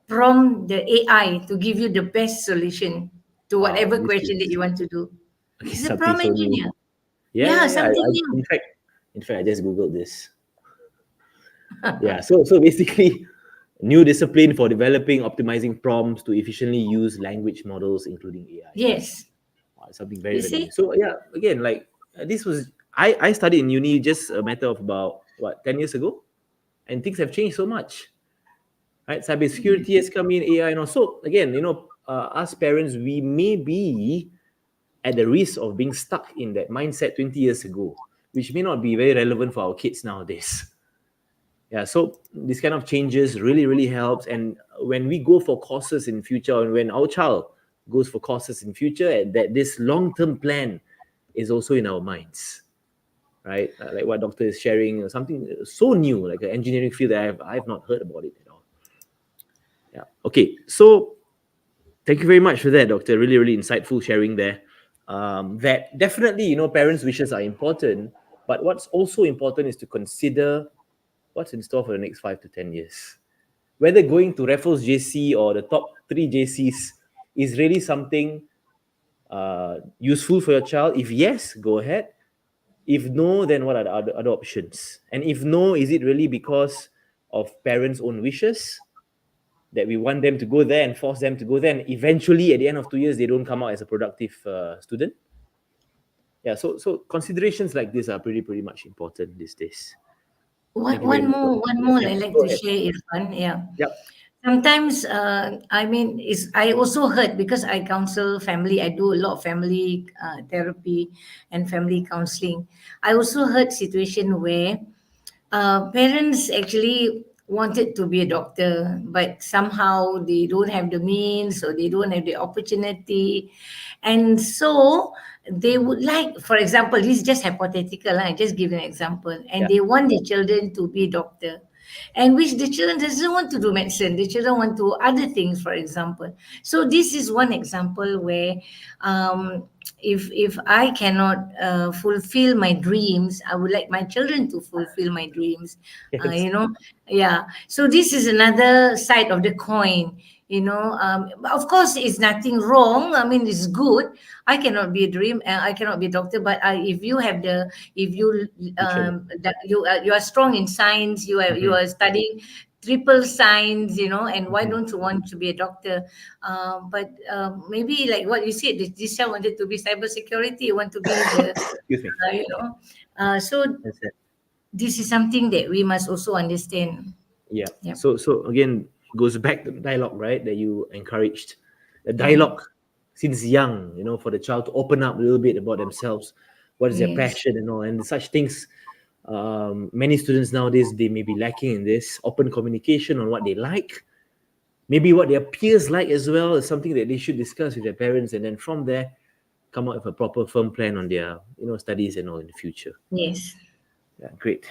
prompt the AI to give you the best solution to Wow, whatever this is question that you want to do. okay, This is a something prompt so new. engineer. Yeah, Yeah, yeah, yeah. something new. In fact, I just googled this. Yeah, so basically, new discipline for developing optimizing prompts to efficiently use language models, including AI. Yes. something You very see? new. So yeah, again, like this was I studied in uni just a matter of about what 10 years ago, and things have changed so much, right? Cybersecurity has come in, AI, and also again, us parents, we may be at the risk of being stuck in that mindset 20 years ago, which may not be very relevant for our kids nowadays. Yeah, so this kind of changes really helps. And when we go for courses in future, and when our child goes for courses in future, that this long-term plan is also in our minds, right? Like what doctor is sharing, something so new, like an engineering field that I've not heard about it at all. Yeah. Okay. So thank you very much for that, doctor. Really insightful sharing there. That definitely, parents' wishes are important, but what's also important is to consider what's in store for the next 5 to 10 years. Whether going to Raffles JC or the top three JCs is really something useful for your child. If yes, go ahead. If no, then what are the other options? And if no, is it really because of parents' own wishes that we want them to go there and force them to go there, and eventually at the end of 2 years they don't come out as a productive student? Yeah, so considerations like this are pretty much important these days. One, Thank you very one much, more, doctor. one Yes, more yeah, I like go to ahead. share, Irfan. Yeah. Yep. Sometimes, I mean, is I also heard because I counsel family. I do a lot of family therapy and family counseling. I also heard situation where parents actually wanted to be a doctor, but somehow they don't have the means or they don't have the opportunity. And so they would like, for example, this is just hypothetical, I just give an example, and Yeah. they want the children to be doctor. And which the children doesn't want to do medicine, the children want to other things, for example. So this is one example where um, if I cannot fulfill my dreams, I would like my children to fulfill my dreams. Yes. Yeah. So this is another side of the coin. But of course, it's nothing wrong. I mean, it's good. I cannot be a dream. I cannot be a doctor. But if you have if you Vision. that you are strong in science, you Mm-hmm. are studying triple science, and why Mm-hmm. don't you want to be a doctor? But maybe like what you said, this child wanted to be cybersecurity, want to be the, Excuse me. uh, you know. So That's it. this is something that we must also understand. Yeah. Yep. So again, goes back to the dialogue, right? That you encouraged the Yeah. dialogue since young, for the child to open up a little bit about themselves, what is their Yes. passion and all, and such things. Many students nowadays, they may be lacking in this open communication on what they like, maybe what their peers like as well, is something that they should discuss with their parents, and then from there come up with a proper firm plan on their studies and all in the future. Yes. Yeah, great.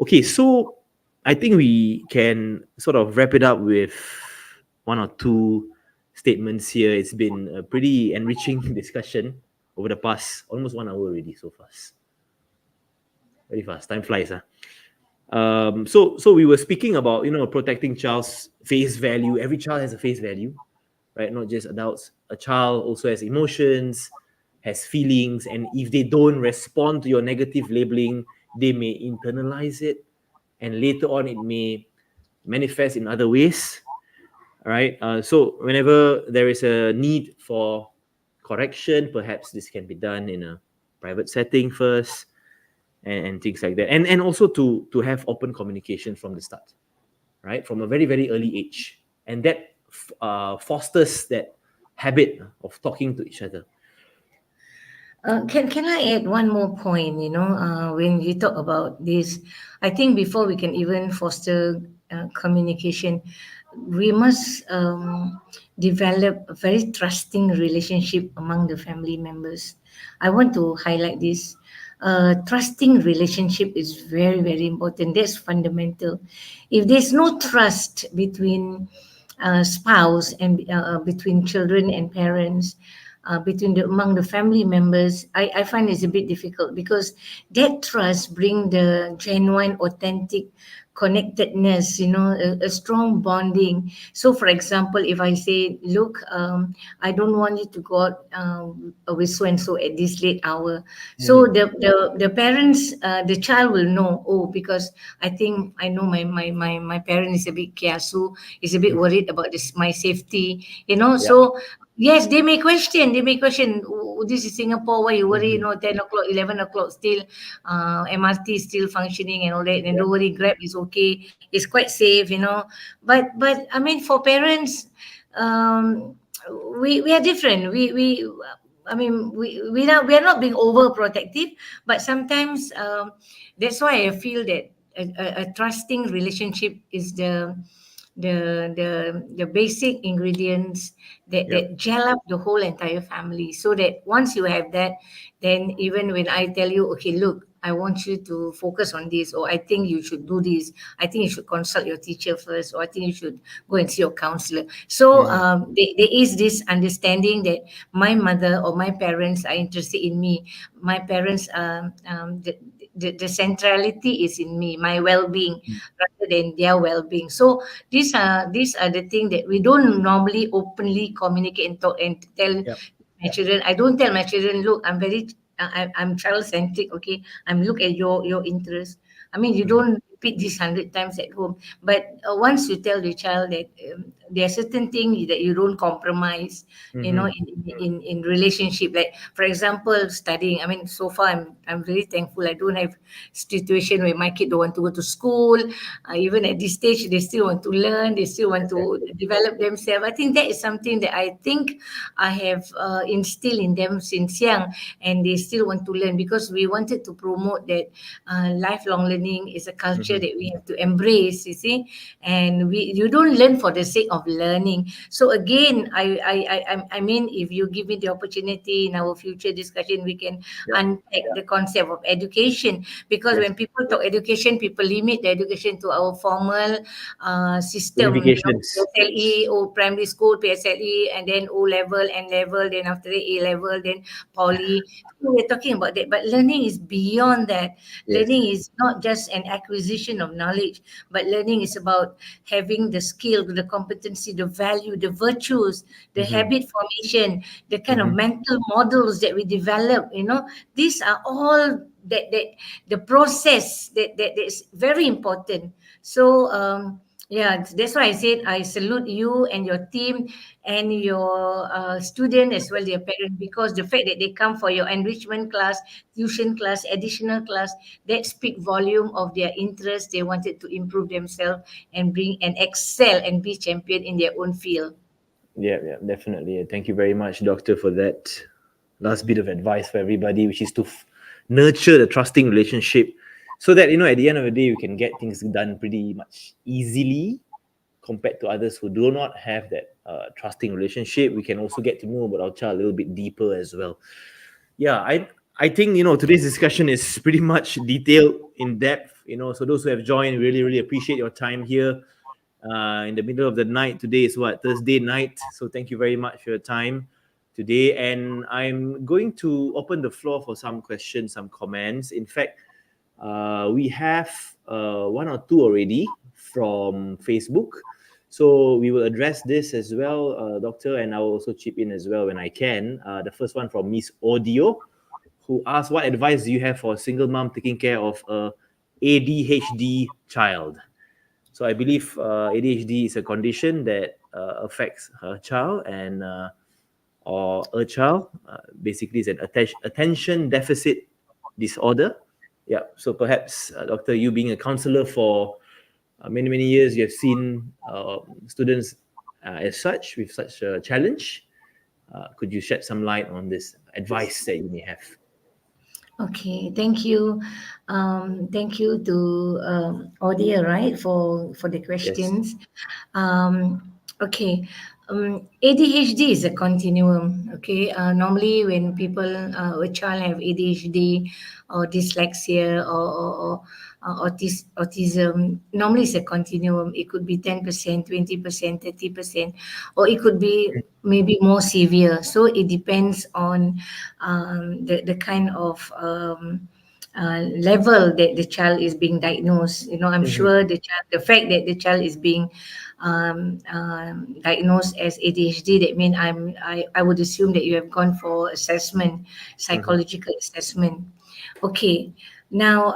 Okay, so I think we can sort of wrap it up with one or two statements here. It's been a pretty enriching discussion over the past almost 1 hour already, so fast. Very fast. Time flies, huh? So we were speaking about protecting child's face value. Every child has a face value, right? Not just adults. A child also has emotions, has feelings, and if they don't respond to your negative labeling, they may internalize it, and later on it may manifest in other ways. All right. So whenever there is a need for correction, perhaps this can be done in a private setting first, and things like that, and also to have open communication from the start, right, from a very early age, and that fosters that habit of talking to each other. Can I add one more point? When you talk about this, I think before we can even foster communication, we must develop a very trusting relationship among the family members. I want to highlight this. Trusting relationship is very important. That's fundamental. If there's no trust between spouse and between children and parents, between among the family members, I find it's a bit difficult because that trust bring the genuine, authentic connectedness, a strong bonding. So for example, if I say, look, I don't want you to go out with so and so at this late hour, so Mhm. the parents, the child will know, oh, because I think I know my parent is a bit kiasu, is a bit worried about this my safety, Yeah. so Yes, they may question. They may question. "Oh, this is Singapore. Why you worry? Mm-hmm. 10 o'clock, 11 o'clock, still MRT is still functioning and all that. And Yeah. don't worry, Grab is okay. It's quite safe. But I mean, for parents, um, we are different. We I mean, we are not being overprotective, but sometimes that's why I feel that a trusting relationship is the basic ingredients Yep. that gel up the whole entire family, so that once you have that, then even when I tell you, okay, look, I want you to focus on this, or I think you should do this, I think you should consult your teacher first, or I think you should go and see your counselor. So Mm-hmm. there is this understanding that my mother or my parents are interested in me. My parents, the centrality is in me, my well-being, rather than their well-being. So these are the things that we don't normally openly communicate and talk and tell Yep. my children. I don't tell my children, look, I'm child centric. Okay, I'm look at your interest. I mean, you Mm-hmm. don't repeat this 100 times at home, but once you tell the child that there are certain things that you don't compromise, Mm-hmm. in relationship. Like for example, studying. I mean, so far I'm very thankful. I don't have situation where my kid don't want to go to school. Even at this stage, they still want to learn. They still want to Exactly. develop themselves. I think that is something that I think I have instilled in them since young, and they still want to learn, because we wanted to promote that lifelong learning is a culture Mm-hmm. that we have to embrace. You see, and you don't learn for the sake of learning. So again, I mean, if you give me the opportunity in our future discussion, we can Yep. unpack Yeah. the concept of education, because Yes. when people talk education, people limit the education to our formal system, Qualifications. PSLE or primary school, PSLE, and then O level, N level, then after that A level, then poly. So we're talking about that, but learning is beyond that. Yes. Learning is not just an acquisition of knowledge, but learning is about having the skill, the competency, the value, the virtues, the Mm-hmm. habit formation, the kind of Mm-hmm. mental models that we develop. These are all that the process that is very important. So yeah, that's why I said I salute you and your team and your student as well, their parents, because the fact that they come for your enrichment class, tuition class, additional class, that speak volume of their interest. They wanted to improve themselves and bring and excel and be champion in their own field. Yeah, yeah, definitely. Thank you very much, Doctor, for that last bit of advice for everybody, which is to nurture the trusting relationship so that, at the end of the day, we can get things done pretty much easily compared to others who do not have that trusting relationship. We can also get to know about our child a little bit deeper as well. Yeah, I think today's discussion is pretty much detailed, in depth. So those who have joined, really really appreciate your time here in the middle of the night. Today is what, Thursday night. So thank you very much for your time today, and I'm going to open the floor for some questions, some comments. In fact, we have one or two already from Facebook. So we will address this as well, Doctor, and I will also chip in as well when I can. The first one from Miss Audio, who asked, what advice do you have for a single mom taking care of a ADHD child? So I believe ADHD is a condition that affects her child and or a child. Basically, it's an attention deficit disorder. Yeah. So perhaps, Doctor, you being a counselor for many many years, you have seen students as such with such a challenge. Could you shed some light on this advice that you may have? Okay, thank you. Thank you to Audia, right, for the Yes. questions. Okay, ADHD is a continuum. Okay, normally when people, a child have ADHD or dyslexia or autism, normally it's a continuum. It could be 10%, 20%, 30%, or it could be maybe more severe. So it depends on the kind of level that the child is being diagnosed. I'm Mm-hmm. sure the fact that the child is being diagnosed as ADHD, that means I would assume that you have gone for assessment, Mm-hmm. psychological assessment. Okay, now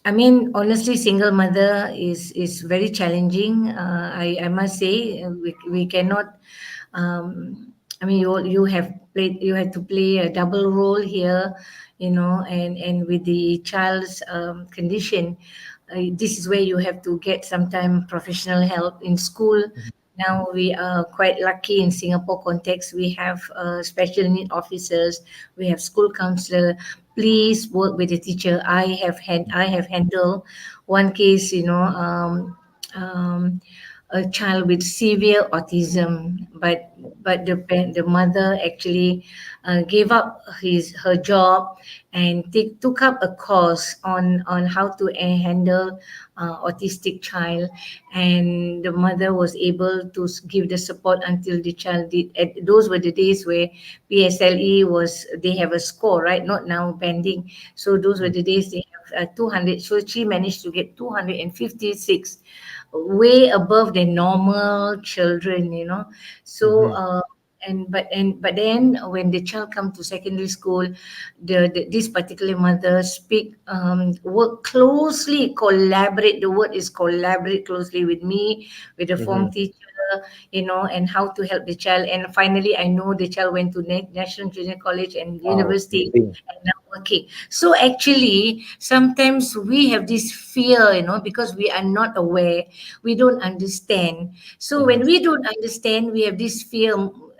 I mean, honestly, single mother is very challenging. I must say, we cannot. I mean, you have to play a double role here, and with the child's condition, this is where you have to get sometime professional help in school. Now we are quite lucky in Singapore context. We have special need officers. We have school counselor. Please work with the teacher. I have handled one case. A child with severe autism, but the mother actually gave up her job and took up a course on how to handle autistic child, and the mother was able to give the support until the child did. Those were the days where PSLE was, they have a score, right? Not now banding. So those were the days they have 200. So she managed to get 256, way above the normal children. So Mm-hmm. but then when the child come to secondary school, this particular mother work closely, collaborate. The word is collaborate closely with me, with the form Mm-hmm. teacher, and how to help the child. And finally, I know the child went to National Junior College and Wow, university, amazing. and now working. So actually, sometimes we have this fear, because we are not aware, we don't understand. So Uh-huh. when we don't understand, we have this fear.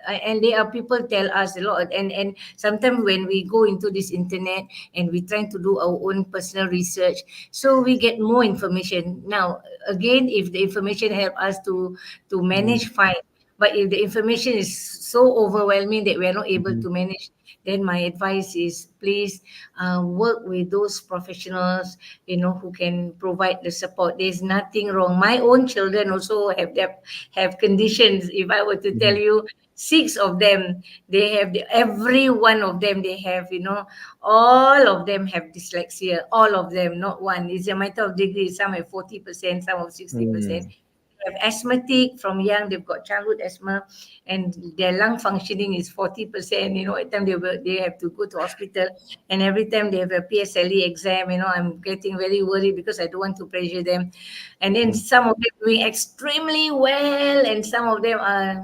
And there are people tell us a lot, and sometimes when we go into this internet and we try to do our own personal research, so we get more information. Now again, if the information help us to manage, fine. But if the information is so overwhelming that we are not able Mm-hmm. to manage, then my advice is, please work with those professionals, who can provide the support. There's nothing wrong. My own children also have conditions. If I were to tell Mm-hmm. you, six of them, every one of them, they have, all of them have dyslexia. All of them, not one. It's a matter of degree. Some have 40%, some have 60%. Mm. Have asthmatic from young. They've got childhood asthma, and their lung functioning is 40%. At time they have to go to hospital, and every time they have a PSLE exam, I'm getting very worried because I don't want to pressure them. And then Mm. some of them doing extremely well, and some of them are,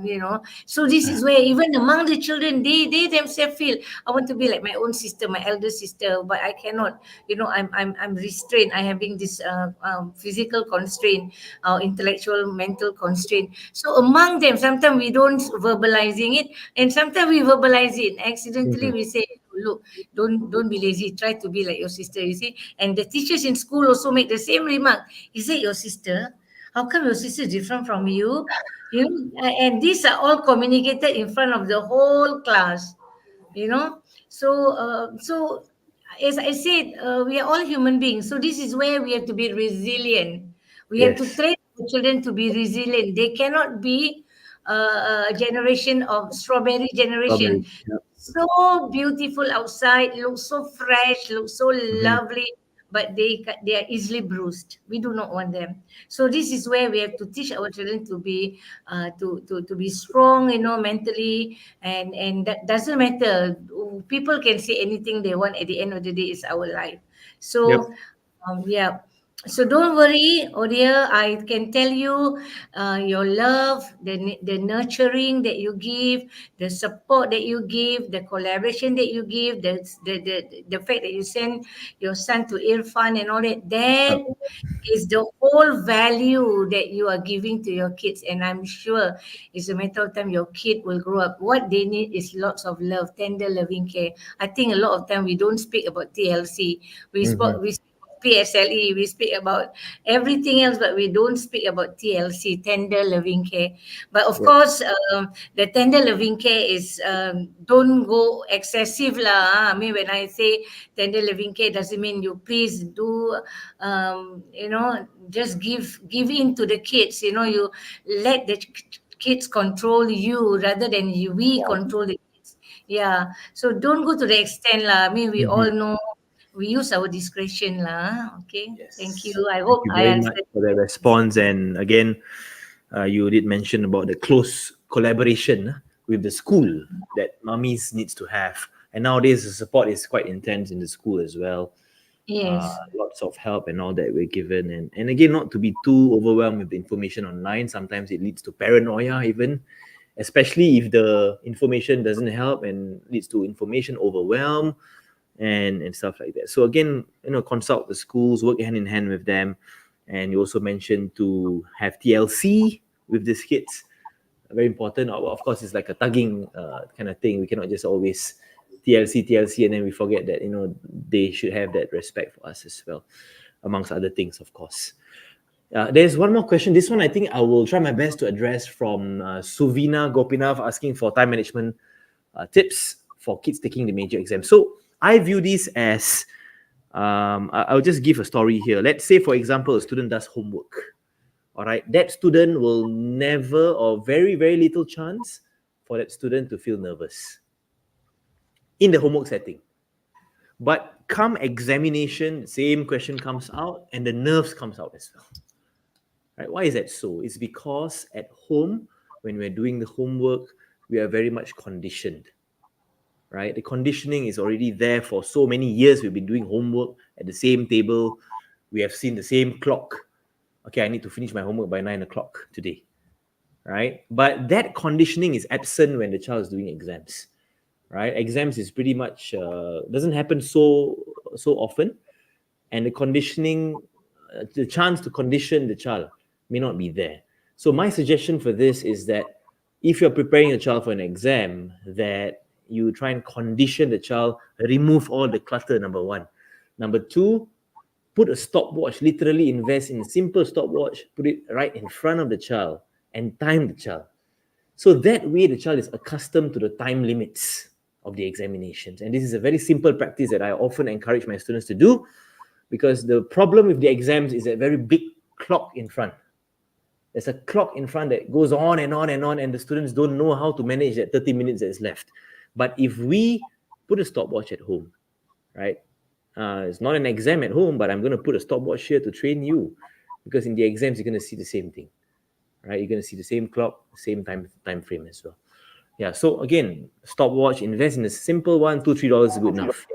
So this is where even among the children, they themselves feel, I want to be like my own sister, my elder sister, but I cannot. I'm restrained. I having this physical constraint, intellectual, mental constraint. So among them, sometimes we don't verbalizing it, and sometimes we verbalize it. Accidentally, Mhm. we say, "Look, don't be lazy. Try to be like your sister." You see, and the teachers in school also make the same remark. Is it your sister? How come your sister is different from you? And these are all communicated in front of the whole class. So as I said, we are all human beings. So this is where we have to be resilient. We have to Yes. train the children to be resilient. They cannot be a generation of strawberry generation. Strawberry. Yeah. So beautiful outside, look so fresh, look so Mm-hmm. lovely, but they are easily bruised. We do not want them. So this is where we have to teach our children to be to be strong, mentally, and that doesn't matter. People can say anything they want. At the end of the day, it's our life. Yep. So yeah. So don't worry, Odia. I can tell you, your love, the nurturing that you give, the support that you give, the collaboration that you give, the fact that you send your son to Irfan and all that. That Yep. is the whole value that you are giving to your kids, and I'm sure it's a matter of time your kid will grow up. What they need is lots of love, tender loving care. I think a lot of time we don't speak about TLC. Mm-hmm. We speak about PSLE, we speak about everything else, but we don't speak about TLC, tender loving care. But of Yep. course, the tender loving care is, don't go excessive lah. I mean, when I say tender loving care, doesn't mean you please do, just give in to the kids. You let the kids control you rather than we Wow. control the kids. Yeah. So don't go to the extent lah. I mean, we Mm-hmm. all know we use our discretion lah. Okay. Thank you. Yes. I Thank hope you I very much answered. for the response. And again, you did mention about the close collaboration with the school that mummies needs to have. And nowadays, the support is quite intense in the school as well. Yes. Lots of help and all that we're given. And again, not to be too overwhelmed with the information online. Sometimes it leads to paranoia even. especially if the information doesn't help and leads to information overwhelm and stuff like that. So again, consult the schools, work hand in hand with them. And you also mentioned to have TLC with these kids. Very important. Of course, it's like a tugging kind of thing. We cannot just always TLC, and then we forget that they should have that respect for us as well, amongst other things, of course. There's one more question. This one, I think I will try my best to address from Suvina Gopinath, asking for time management tips for kids taking the major exam. So I view this as, I'll just give a story here. Let's say, for example, a student does homework. All right, that student will never, or very, very little chance for that student to feel nervous in the homework setting. But come examination, same question comes out and the nerves comes out as well. Right? Why is that so? It's because at home, when we're doing the homework, we are very much conditioned. Right? The conditioning is already there for so many years. We've been doing homework at the same table. We have seen the same clock. Okay, I need to finish my homework by 9 o'clock today. Right? But that conditioning is absent when the child is doing exams. Right? Exams is pretty much doesn't happen so often, and the conditioning, the chance to condition the child may not be there. So my suggestion for this is that if you're preparing a child for an exam, that you try and condition the child, remove all the clutter, number one. Number two, put a stopwatch, literally invest in a simple stopwatch, put it right in front of the child and time the child. So that way the child is accustomed to the time limits of the examinations. And this is a very simple practice that I often encourage my students to do, because the problem with the exams is that very big clock in front. There's a clock in front that goes on and on and on, and the students don't know how to manage that 30 minutes that is left. But if we put a stopwatch at home, right? It's not an exam at home, but I'm going to put a stopwatch here to train you, because in the exams, you're going to see the same thing, right? You're going to see the same clock, same time frame as well. Yeah, so again, stopwatch, invest in a simple one, $2-3 is good enough.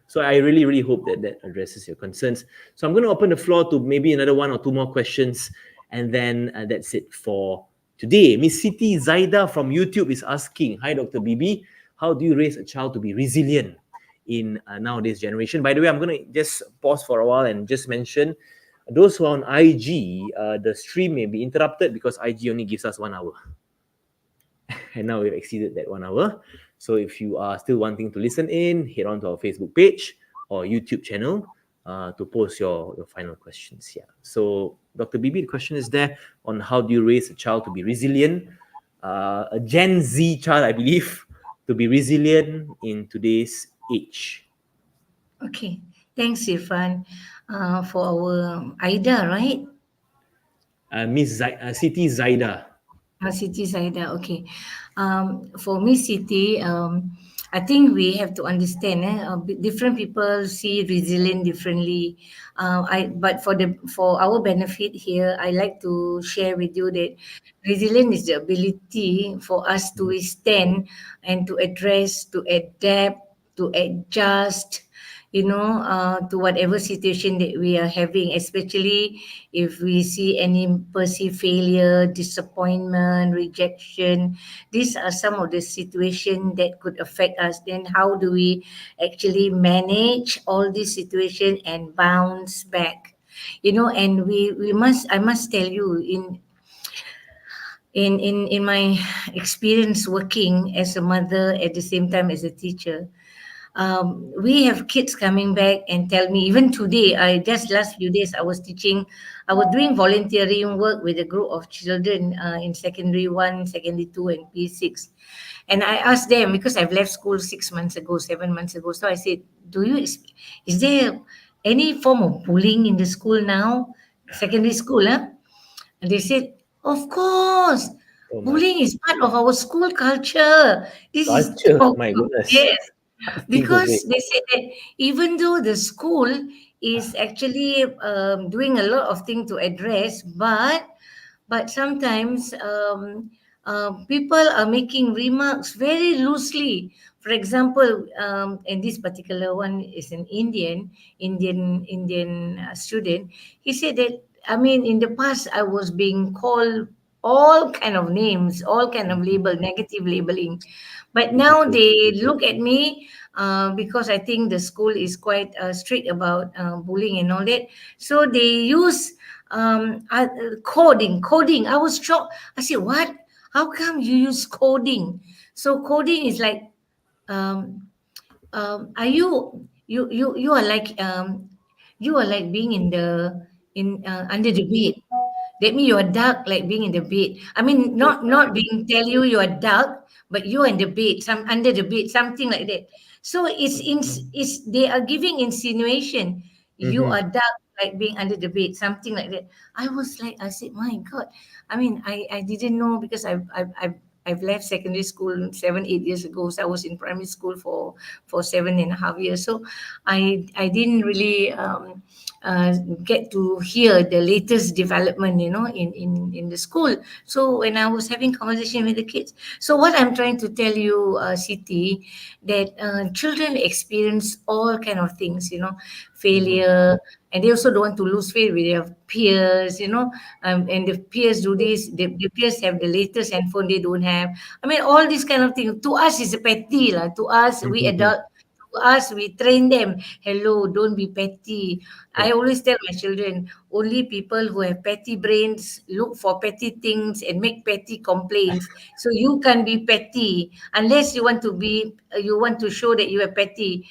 So I really, really hope that that addresses your concerns. So I'm going to open the floor to maybe another one or two more questions, and then that's it for today. Miss Siti Zaida from YouTube is asking, hi, Dr. Bibi, how do you raise a child to be resilient in nowadays generation? By the way, I'm going to just pause for a while and just mention, those who are on IG, the stream may be interrupted because IG only gives us 1 hour. And now we've exceeded that 1 hour. So if you are still wanting to listen in, head on to our Facebook page or YouTube channel to post your final questions. Yeah. So Dr. Bibi, the question is there on how do you raise a child to be resilient, a Gen Z child, I believe, to be resilient in today's age. Okay, thanks, Irfan, for our Aida, right? Miss Siti Zaida. Siti Zaida, okay. For me, Siti, I think we have to understand. Different people see resilient differently. But for our benefit here, I like to share with you that resilience is the ability for us to withstand and to address, to adapt, to adjust, to whatever situation that we are having, especially if we see any perceived failure, disappointment, rejection. These are some of the situations that could affect us. Then how do we actually manage all this situation and bounce back? And I must tell you, in my experience working as a mother at the same time as a teacher, we have kids coming back and tell me, even today, I just last few days, I was doing volunteering work with a group of children in secondary 1, secondary 2, and P6. And I asked them, because I've left school 6 months ago, 7 months ago. So I said, is there any form of bullying in the school now? Secondary school, huh? And they said, of course, Oh my. bullying is part of our school culture. This is Culture, my goodness. yes, I think to say. because they said that even though the school is actually doing a lot of things to address, but sometimes people are making remarks very loosely. For example, and this particular one is an Indian student. He said that, I mean, in the past I was being called all kind of names, all kind of label, negative labeling. But now Typical. they look at me because I think the school is quite strict about bullying and all that. So they use coding. I was shocked. I said, what? How come you use coding? So coding is like, um, are you are like being in the in under the bed. That means you are dark, like being in the bed. I mean, not being tell you are dark, but you are in the bed, some under the bed, something like that. So it's they are giving insinuation. You Mm-hmm. are dark, like being under the bed, something like that. I was like, I said, my God. I mean, I didn't know because I've left secondary school 7 8 years ago. So I was in primary school for 7.5 years. So I didn't really uh, get to hear the latest development, in the school. So when I was having conversation with the kids, so what I'm trying to tell you, Siti, that children experience all kind of things, Mm-hmm. failure, and they also don't want to lose faith with their peers, and the peers do this, the peers have the latest handphone they don't have. I mean, all these kind of things to us is a petty lah. To us, we Mm-hmm. adult. To us, we train them. Hello, don't be petty. Yeah. I always tell my children, only people who have petty brains look for petty things and make petty complaints. So you can be petty unless you want to be, you want to show that you have petty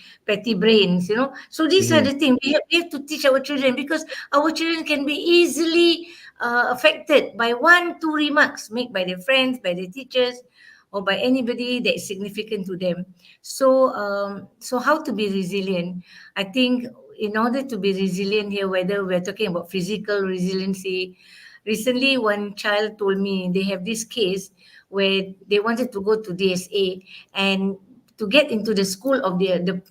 brains. So these are Mm-hmm. the things we have to teach our children, because our children can be easily affected by one, two remarks made by their friends, by their teachers, or by anybody that is significant to them. So how to be resilient? I think in order to be resilient here, whether we're talking about physical resiliency, recently one child told me they have this case where they wanted to go to DSA, and to get into the school of the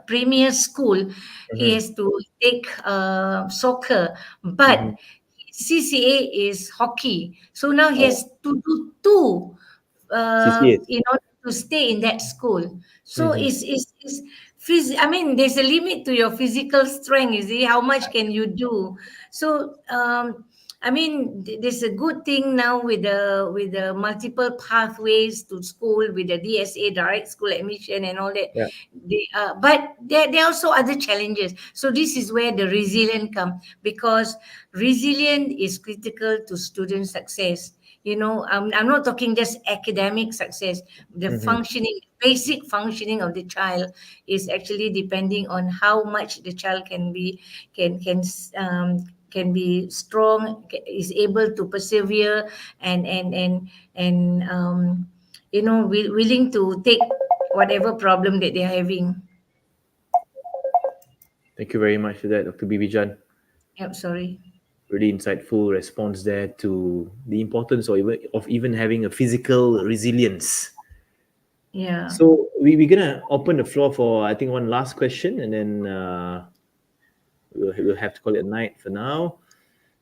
premier school, he Mm-hmm. has to take soccer, but Mm-hmm. CCA is hockey. So now he Oh, has to do two CCAs. in order to stay in that school. So Mm-hmm. I mean, there's a limit to your physical strength. You see, how much can you do? So, I mean, there's a good thing now with the multiple pathways to school, with the DSA, direct school admission, and all that. Yeah. But there are also other challenges. So this is where the resilient come, because resilient is critical to student success. I'm not talking just academic success. The Mm-hmm. functioning, basic functioning of the child is actually depending on how much the child can be strong, is able to persevere, and willing to take whatever problem that they're having. Thank you very much for that, Dr. Bibi Jan. Yep, sorry. Really insightful response there to the importance of even having a physical resilience. Yeah. So we're gonna open the floor for I think one last question, and then we'll have to call it a night for now.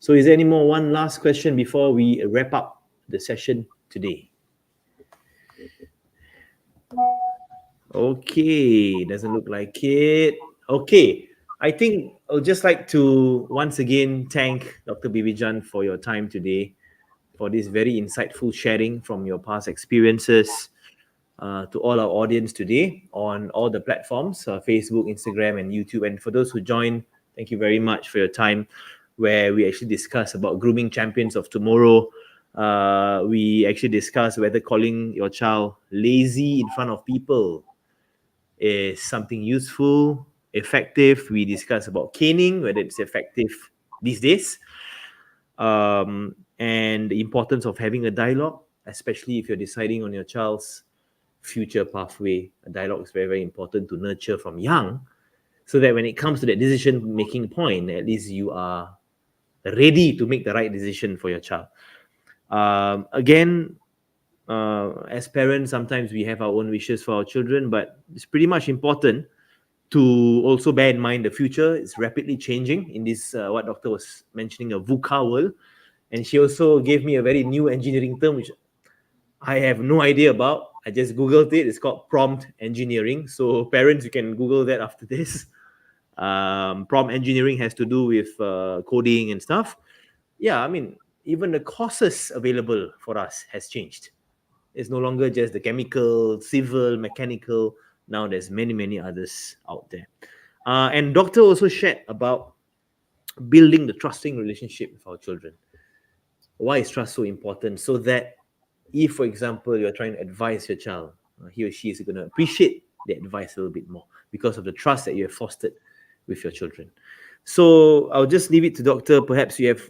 So is there any more one last question before we wrap up the session today? Okay, doesn't look like it. Okay, I think I'll just like to once again thank Dr. Bibi Jan for your time today, for this very insightful sharing from your past experiences to all our audience today on all the platforms, Facebook, Instagram, and YouTube. And for those who joined, thank you very much for your time, where we actually discuss about grooming champions of tomorrow. We actually discuss whether calling your child lazy in front of people is something useful, effective. We discuss about caning, whether it's effective these days, and the importance of having a dialogue, especially if you're deciding on your child's future pathway. A dialogue is very, very important to nurture from young, so that when it comes to that decision making point, at least you are ready to make the right decision for your child. Again, as parents, sometimes we have our own wishes for our children, but it's pretty much important to also bear in mind the future is rapidly changing in this what doctor was mentioning, a VUCA world. And she also gave me a very new engineering term which I have no idea about. I just googled it. It's called prompt engineering. So parents, you can google that after this. Prompt engineering has to do with coding and stuff. Yeah, I mean, even the courses available for us has changed. It's no longer just the chemical, civil, mechanical. Now there's many others out there. And doctor also shared about building the trusting relationship with our children. Why is trust so important? So that if, for example, you're trying to advise your child, he or she is going to appreciate the advice a little bit more because of the trust that you have fostered with your children. So I'll just leave it to Doctor. Perhaps you have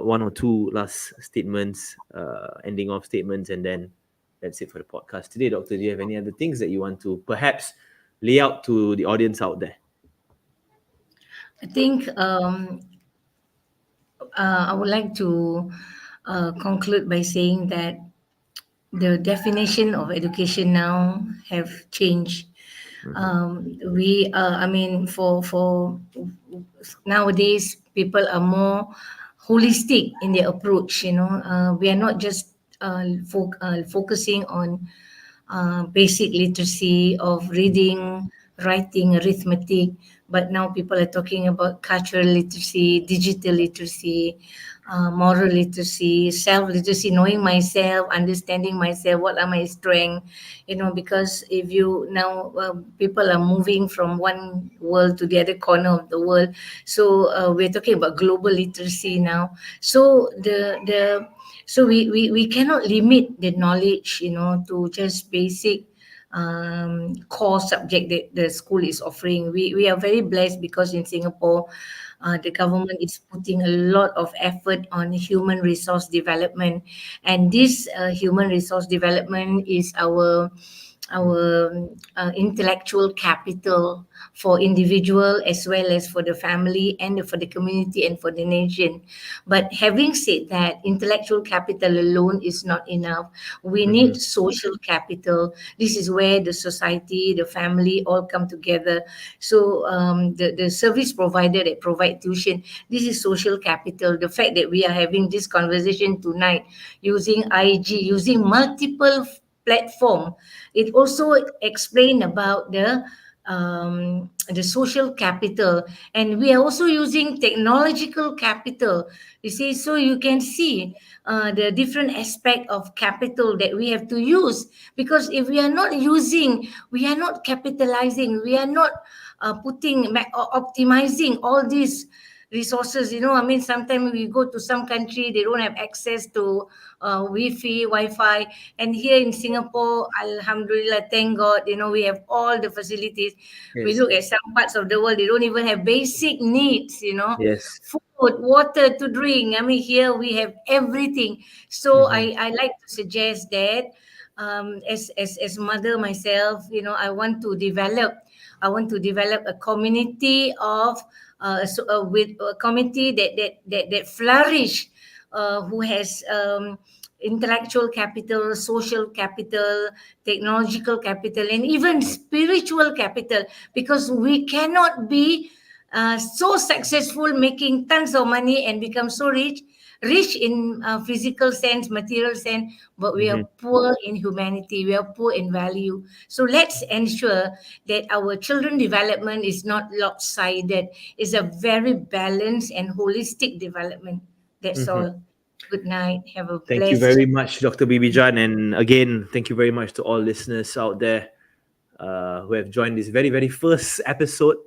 one or two last statements, ending off statements, and then that's it for the podcast today. Doctor, do you have any other things that you want to perhaps lay out to the audience out there? I think I would like to conclude by saying that the definition of education now have changed. I mean, for nowadays, people are more holistic in their approach. We are not just focusing on basic literacy of reading, writing, arithmetic, but now people are talking about cultural literacy, digital literacy, moral literacy, self literacy, knowing myself, understanding myself, what are my strengths, because if you now people are moving from one world to the other corner of the world, so we're talking about global literacy now. So we cannot limit the knowledge, to just basic core subject that the school is offering. We are very blessed because in Singapore, the government is putting a lot of effort on human resource development, and this human resource development is our intellectual capital for individual as well as for the family and for the community and for the nation. But having said that, intellectual capital alone is not enough. We need social capital. This is where the society, the family all come together. So the service provider that provide tuition, this is social capital. The fact that we are having this conversation tonight using IG, using multiple platform, it also explain about the social capital, and we are also using technological capital. You see, so you can see the different aspect of capital that we have to use, because if we are not using, we are not capitalizing, we are not optimizing all these resources. I mean, sometimes we go to some country, they don't have access to wi-fi, and here in Singapore, alhamdulillah, thank God, we have all the facilities. We Yes. look at some parts of the world, they don't even have basic needs, Yes. food, water to drink. I mean, here we have everything. So Mm-hmm. I like to suggest that as mother myself, I want to develop a community of with a community that flourish, who has intellectual capital, social capital, technological capital, and even spiritual capital, because we cannot be so successful making tons of money and become so rich in physical sense, material sense, but we are Mm-hmm. poor in humanity, we are poor in value. So let's ensure that our children development is not lopsided, it's a very balanced and holistic development. That's Mm-hmm. all. Good night, have a Thank you blessed. very much, Dr. Bibi Jan. And again, thank you very much to all listeners out there who have joined this very first episode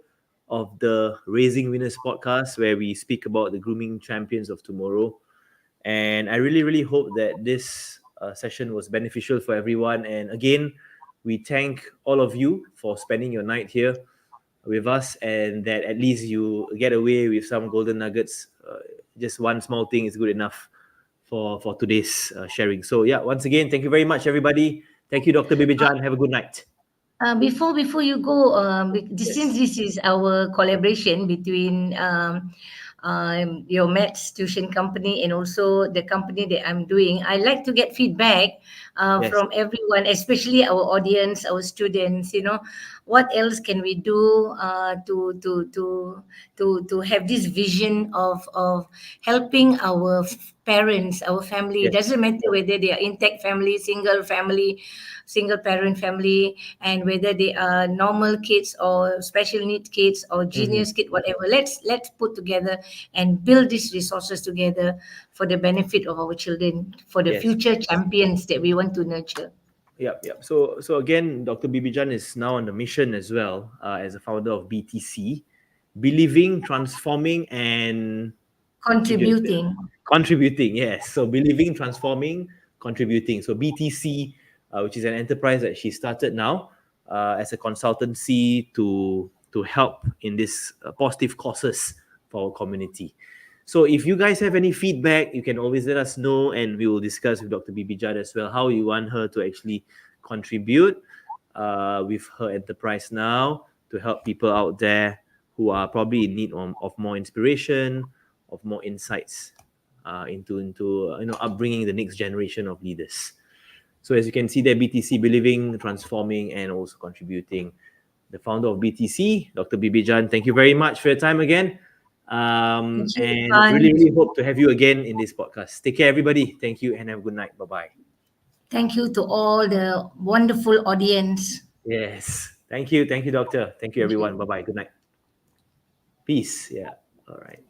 of the Raising Winners podcast, where we speak about the grooming champions of tomorrow. And I really hope that this session was beneficial for everyone. And again, we thank all of you for spending your night here with us, and that at least you get away with some golden nuggets. Just one small thing is good enough for today's sharing. So yeah, once again, thank you very much, everybody. Thank you, Dr. Bibi Jan. Have a good night. Before you go, since Yes. this is our collaboration between your maths tuition company and also the company that I'm doing, I like to get feedback Yes. from everyone, especially our audience, our students. What else can we do to have this vision of helping our parents, our family. It Yes. doesn't matter whether they are intact family, single parent family, and whether they are normal kids or special need kids or Mm-hmm. genius kid, whatever. Let's put together and build these resources together for the benefit of our children, for the Yes. future champions that we want to nurture. Yep. So again, Dr. Bibi Jan is now on the mission as well, as a founder of BTC, believing, transforming, and Contributing. contributing. Yes. So believing, transforming, contributing. So BTC, which is an enterprise that she started now as a consultancy to help in this positive causes for our community. So if you guys have any feedback, you can always let us know, and we will discuss with Dr. Bibi Jan as well how you want her to actually contribute with her enterprise now to help people out there who are probably in need of more inspiration, of more insights into upbringing the next generation of leaders. So as you can see there, BTC believing, transforming, and also contributing. The founder of BTC, Dr. Bibi Jan, thank you very much for your time again. Thank you, And Irfan. really hope to have you again in this podcast. Take care, everybody. Thank you and have a good night. Bye-bye. Thank you to all the wonderful audience. Yes. Thank you. Thank you, doctor. Thank you, Thank everyone. you. Bye-bye. Good night. Peace. Yeah. All right.